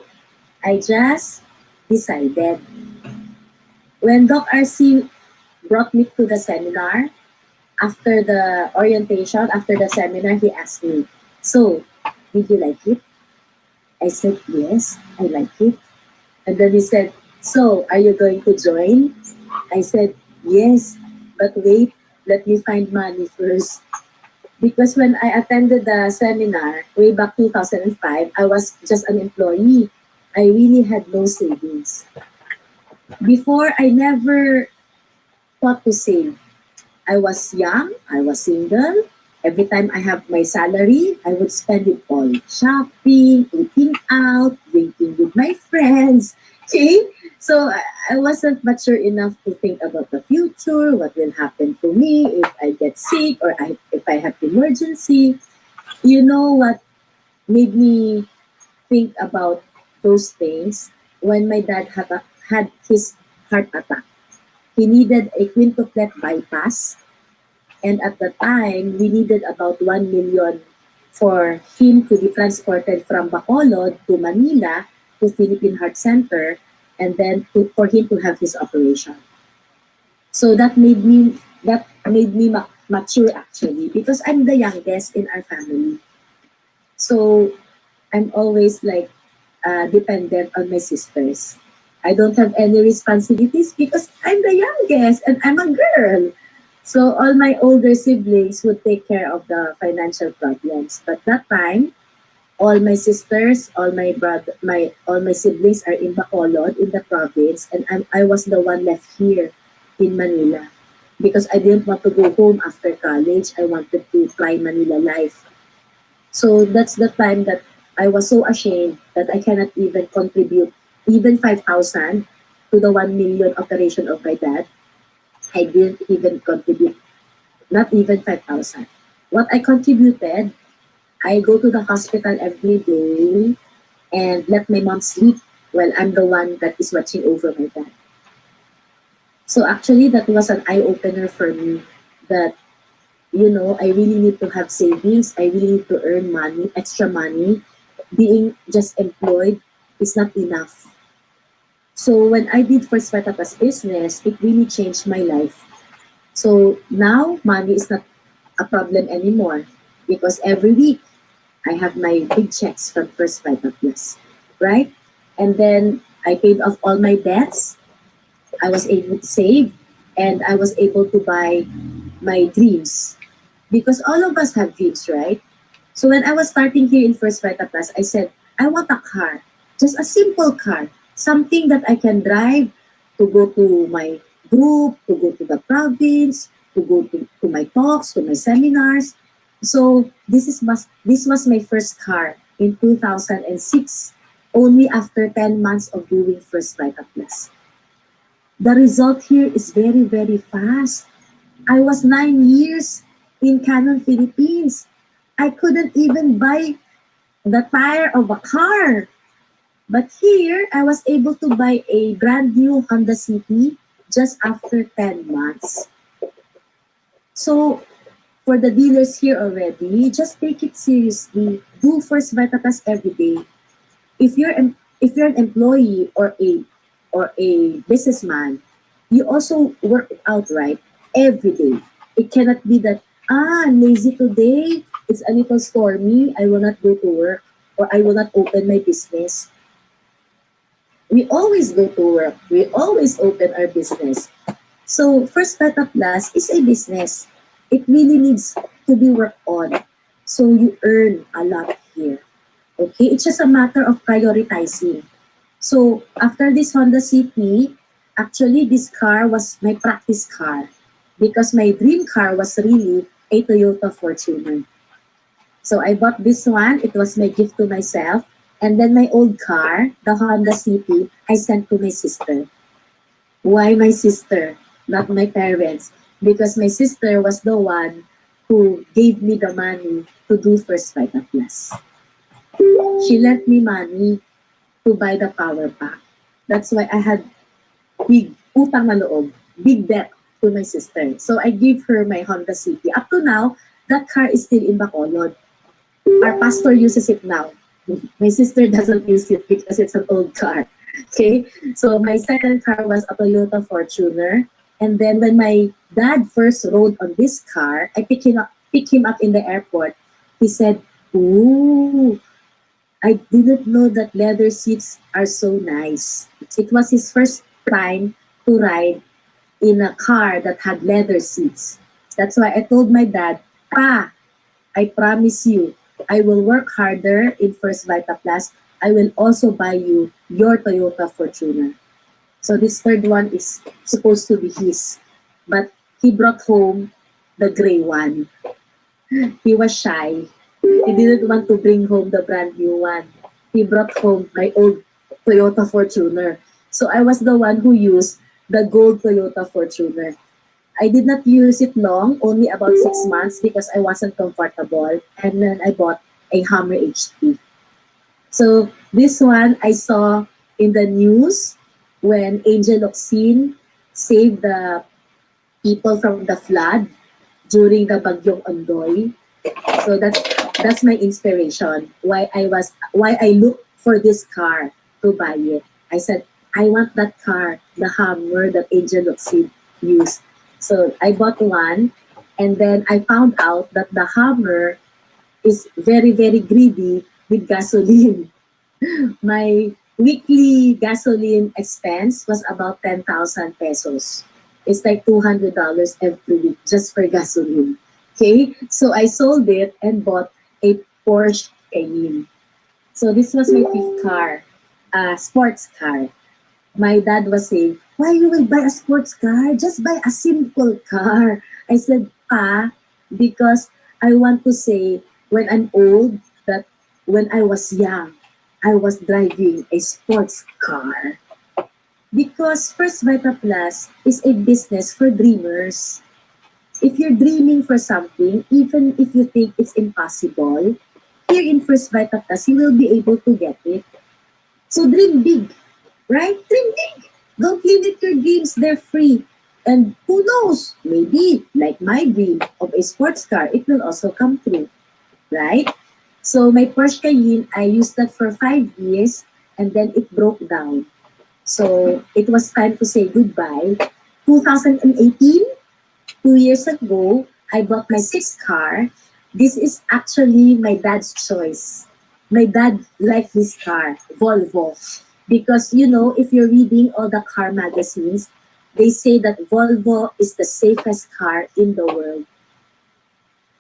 I just decided. When Doc RC brought me to the seminar, after the orientation, after the seminar, he asked me, so, did you like it? I said, yes, I like it. And then he said, so, are you going to join? I said, yes, but wait, let me find money first. Because when I attended the seminar way back 2005, I was just an employee. I really had no savings. Before, I never thought to save. I was young, I was single. Every time I have my salary, I would spend it all. Shopping, eating out, drinking with my friends. Okay? So I wasn't mature enough to think about the future, what will happen to me if I get sick or if I have emergency. You know what made me think about those things? When my dad had his heart attack. He needed a quintuplet bypass, and at the time, we needed about 1 million for him to be transported from Bacolod to Manila to Philippine Heart Center, and then for him to have his operation. So that made me mature actually, because I'm the youngest in our family. So I'm always like dependent on my sisters. I don't have any responsibilities because I'm the youngest and I'm a girl. So all my older siblings would take care of the financial problems. But that time, all my sisters, all my siblings are in Bacolod, in the province, and I was the one left here in Manila because I didn't want to go home after college. I wanted to try Manila life. So that's the time that I was so ashamed that I cannot even contribute even 5,000 to the 1 million operation of my dad. I didn't even contribute, not even 5,000. What I contributed, I go to the hospital every day and let my mom sleep while I'm the one that is watching over my dad. So actually, that was an eye opener for me that, I really need to have savings. I really need to earn money, extra money. Being just employed is not enough. So when I did First Vita's business, it really changed my life. So now money is not a problem anymore because every week I have my big checks from First Vita Plus, right? And then I paid off all my debts. I was able to save and I was able to buy my dreams because all of us have dreams, right? So when I was starting here in First Vita Plus, I said, I want a car, just a simple car, something that I can drive to go to my group, to go to the province, to go to my talks, to my seminars. So this was my first car in 2006, only after 10 months of doing First Vita Plus. The result here is very, very fast. I was 9 years in Canon Philippines. I couldn't even buy the tire of a car. But here, I was able to buy a brand new Honda City just after 10 months. So, for the dealers here already, just take it seriously. Do First Vita Plus every day. If you're an employee or a businessman, you also work it out, right, every day. It cannot be that I'm lazy today, it's a little stormy, I will not go to work or I will not open my business. We always go to work, we always open our business. So First Beta Plus is a business. It really needs to be worked on. So you earn a lot here. Okay, it's just a matter of prioritizing. So after this Honda City, actually this car was my practice car because my dream car was really a Toyota Fortuner. So I bought this one. It was my gift to myself. And then my old car, the Honda City, I sent to my sister. Why my sister, not my parents? Because my sister was the one who gave me the money to do First Vita Plus. She lent me money to buy the power pack. That's why I had big utang na loob, big debt to my sister. So I gave her my Honda City. Up to now, that car is still in Bacolod. Our pastor uses it now. My sister doesn't use it because it's an old car. Okay? So my second car was a Toyota Fortuner. And then when my dad first rode on this car, I pick him up in the airport. He said, "Ooh, I didn't know that leather seats are so nice." It was his first time to ride in a car that had leather seats. That's why I told my dad, "Pa, I promise you, I will work harder in First Vita Plus. I will also buy you your Toyota Fortuner." So this third one is supposed to be his, but he brought home the gray one. He was shy. He didn't want to bring home the brand new one. He brought home my old Toyota Fortuner. So I was the one who used the gold Toyota Fortuner. I did not use it long, only about 6 months because I wasn't comfortable. And then I bought a Hummer HP. So this one I saw in the news when Angel Locsin saved the people from the flood during the Bagyong Ondoy. So that's my inspiration. Why I looked for this car to buy it. I said I want that car, the Hummer that Angel Locsin used. So I bought one, and then I found out that the Hummer is very greedy with gasoline. My weekly gasoline expense was about 10,000 pesos. It's like $200 every week just for gasoline. Okay, so I sold it and bought a Porsche Cayenne. So this was my fifth car, a sports car. My dad was saying, why you will buy a sports car? Just buy a simple car. I said, pa, because I want to say when I'm old that when I was young, I was driving a sports car. Because First Vita Plus is a business for dreamers. If you're dreaming for something, even if you think it's impossible, here in First Vita Plus, you will be able to get it. So dream big, right? Dream big. Don't limit your dreams, they're free. And who knows, maybe like my dream of a sports car, it will also come true, right? So my Porsche Cayenne, I used that for 5 years and then it broke down. So it was time to say goodbye. 2018, 2 years ago, I bought my sixth car. This is actually my dad's choice. My dad liked this car, Volvo. Because, you know, if you're reading all the car magazines, they say that Volvo is the safest car in the world.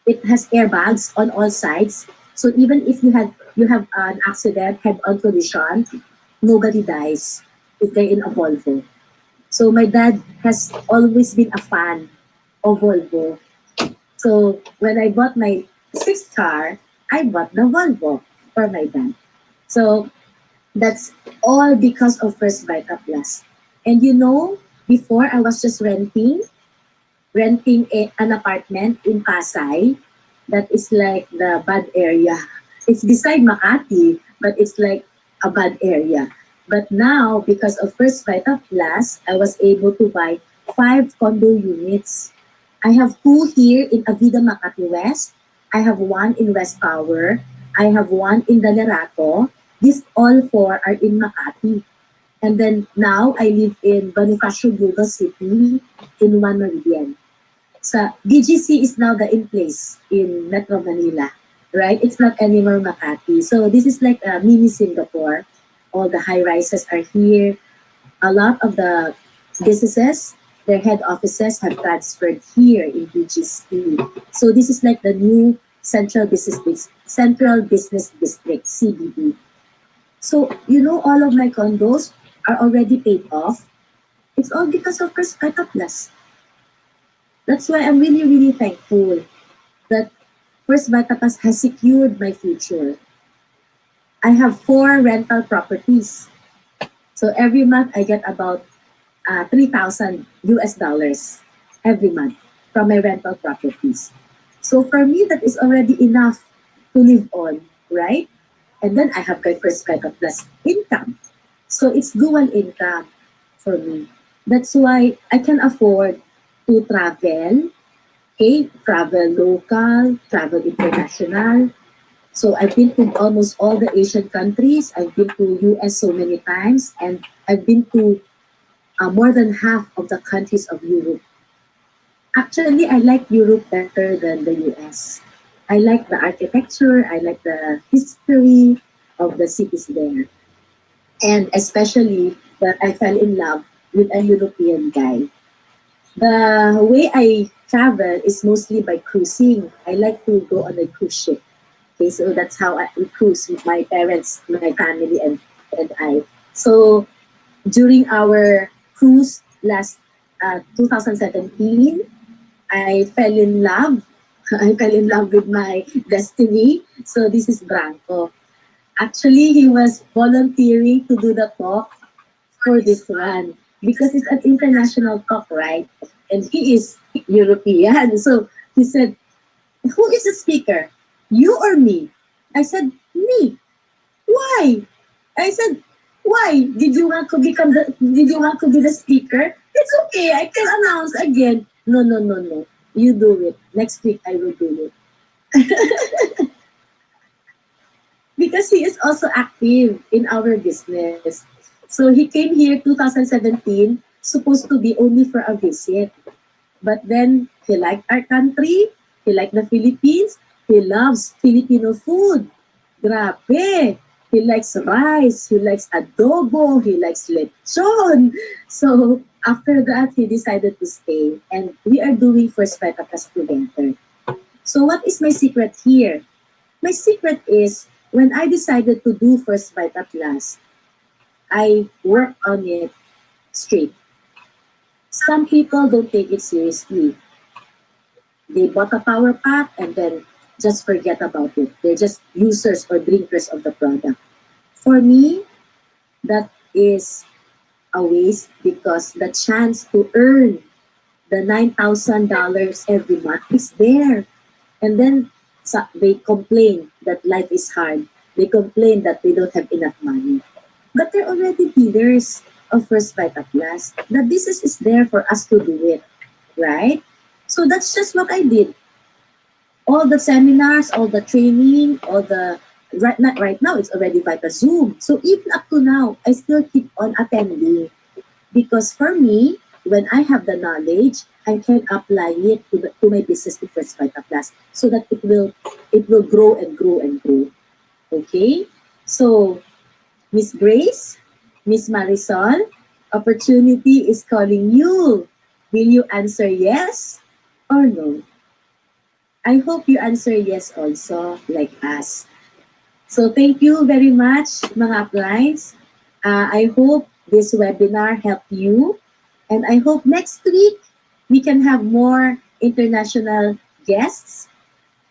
It has airbags on all sides. So even if you have an accident, head-on collision, nobody dies if they're in a Volvo. So my dad has always been a fan of Volvo. So when I bought my sixth car, I bought the Volvo for my dad. So that's all because of First Vita Plus. And you know, before I was just renting an apartment in Pasay that is like the bad area. It's beside Makati, but it's like a bad area. But now, because of First Vita Plus, I was able to buy 5 condo units. I have two here in Avida Makati West. I have one in West Tower. I have one in Danerato. These all four are in Makati. And then now I live in Bonifacio Global City in One Meridian. So BGC is now the in place in Metro Manila, right? It's not anymore Makati. So this is like a mini Singapore. All the high rises are here. A lot of the businesses, their head offices have transferred here in BGC. So this is like the new Central Business District (CBD). So you know, all of my condos are already paid off. It's all because of First Vita Plus. That's why I'm really thankful that First Vita Plus has secured my future. I have 4 rental properties. So every month I get about 3,000 US dollars every month from my rental properties. So for me, that is already enough to live on, right? And then I have my First Vita Plus income. So it's dual income for me. That's why I can afford to travel, okay? Travel local, travel international. So I've been to almost all the Asian countries. I've been to US so many times, and I've been to more than half of the countries of Europe. Actually, I like Europe better than the US. I like the architecture, I like the history of the cities there. And especially that I fell in love with a European guy. The way I travel is mostly by cruising. I like to go on a cruise ship. Okay, so that's how we cruise with my parents, my family, and I. So during our cruise last 2017. I fell in love. I fell in love with my destiny. So this is Branco. Actually, he was volunteering to do the talk for this one because it's an international talk, right? And he is European. So he said, who is the speaker? You or me? I said, me. Why? I said, why? Did you want to be the speaker? It's okay, I can announce again. No, no, no, no. You do it. Next week I will do it. Because he is also active in our business. So he came here 2017, supposed to be only for a visit. But then he liked our country, he liked the Philippines, he loves Filipino food. Grabe! He likes rice, he likes adobo, he likes lechon. So after that, he decided to stay. And we are doing First Vita Plus together. So what is my secret here? My secret is when I decided to do First Vita Plus, I work on it straight. Some people don't take it seriously. They bought a power pack and then just forget about it. They're just users or drinkers of the product. For me, that is a waste because the chance to earn the $9,000 every month is there. And then they complain that life is hard. They complain that they don't have enough money. But they're already dealers of First Vita Plus. The business is there for us to do it, right? So that's just what I did. All the seminars, all the training, all the right now it's already Vita Zoom. So even up to now, I still keep on attending because for me, when I have the knowledge, I can apply it to my business to First Vita Plus so that it will grow and grow and grow. Okay? So Miss Grace, Miss Marisol, opportunity is calling you. Will you answer yes or no? I hope you answer yes also, like us. So thank you very much, mga uplines. I hope this webinar helped you. And I hope next week we can have more international guests.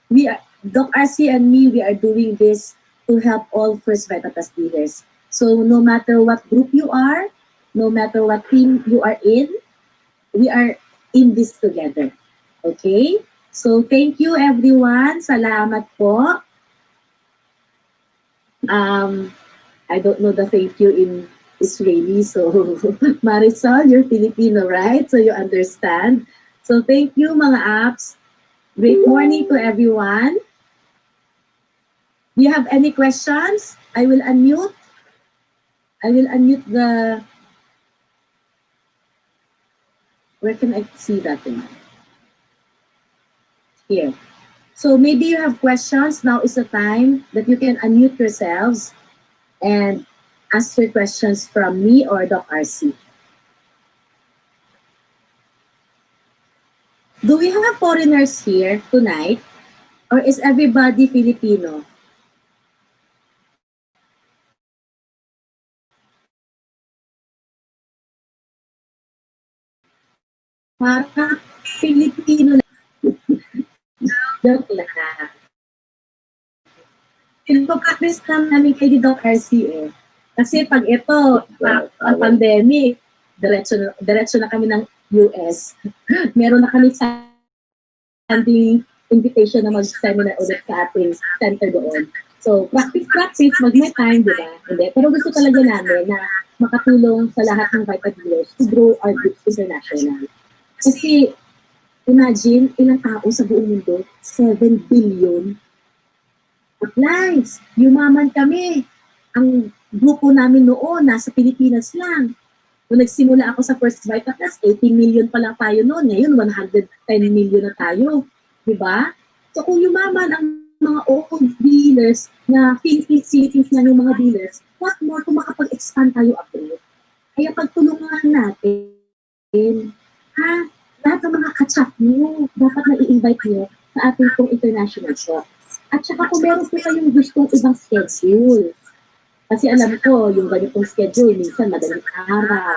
Doc RC and me, we are doing this to help all First Vita Plus dealers. So no matter what group you are, no matter what team you are in, we are in this together. Okay? So thank you everyone. Salamat po. I don't know the thank you in Israeli. So Marisol, you're Filipino, right? So you understand. So thank you mga apps. Great morning to everyone. Do you have any questions? I will unmute. I will unmute the... Where can I see that one? Here. So maybe you have questions. Now is the time that you can unmute yourselves and ask your questions from me or Doc RC. Do we have foreigners here tonight? Or is everybody Filipino? Parang Filipino na. Joke lang. Pinag-practice namin kay Doc RC eh. Kasi pag ito, ang pandemic, diretso na kami ng US. Meron na kami sending invitation na mag-seminar ulit sa ating center doon. So, practice, mag-may time, di ba? Hindi. Pero gusto talaga namin na makatulong sa lahat ng Vita dealers to grow our groups international. Kasi, imagine, ilang tao sa buong mundo? 7 billion applies. Yumaman kami. Ang grupo namin noon, nasa Pilipinas lang. Nung nagsimula ako sa First Vita Plus, 18 million pa lang tayo noon. Ngayon, 110 million na tayo. Diba? So kung yumaman ang mga old dealers na Philippines na yung mga dealers, what more kung makapag-expand tayo abroad? Kaya pagtulungan natin, lahat ng mga kachap nyo, dapat na i-invite nyo sa ating pong international shop. At saka kung meron po kayong gustong ibang schedule, kasi alam ko, yung ganitong schedule, minsan madaling araw,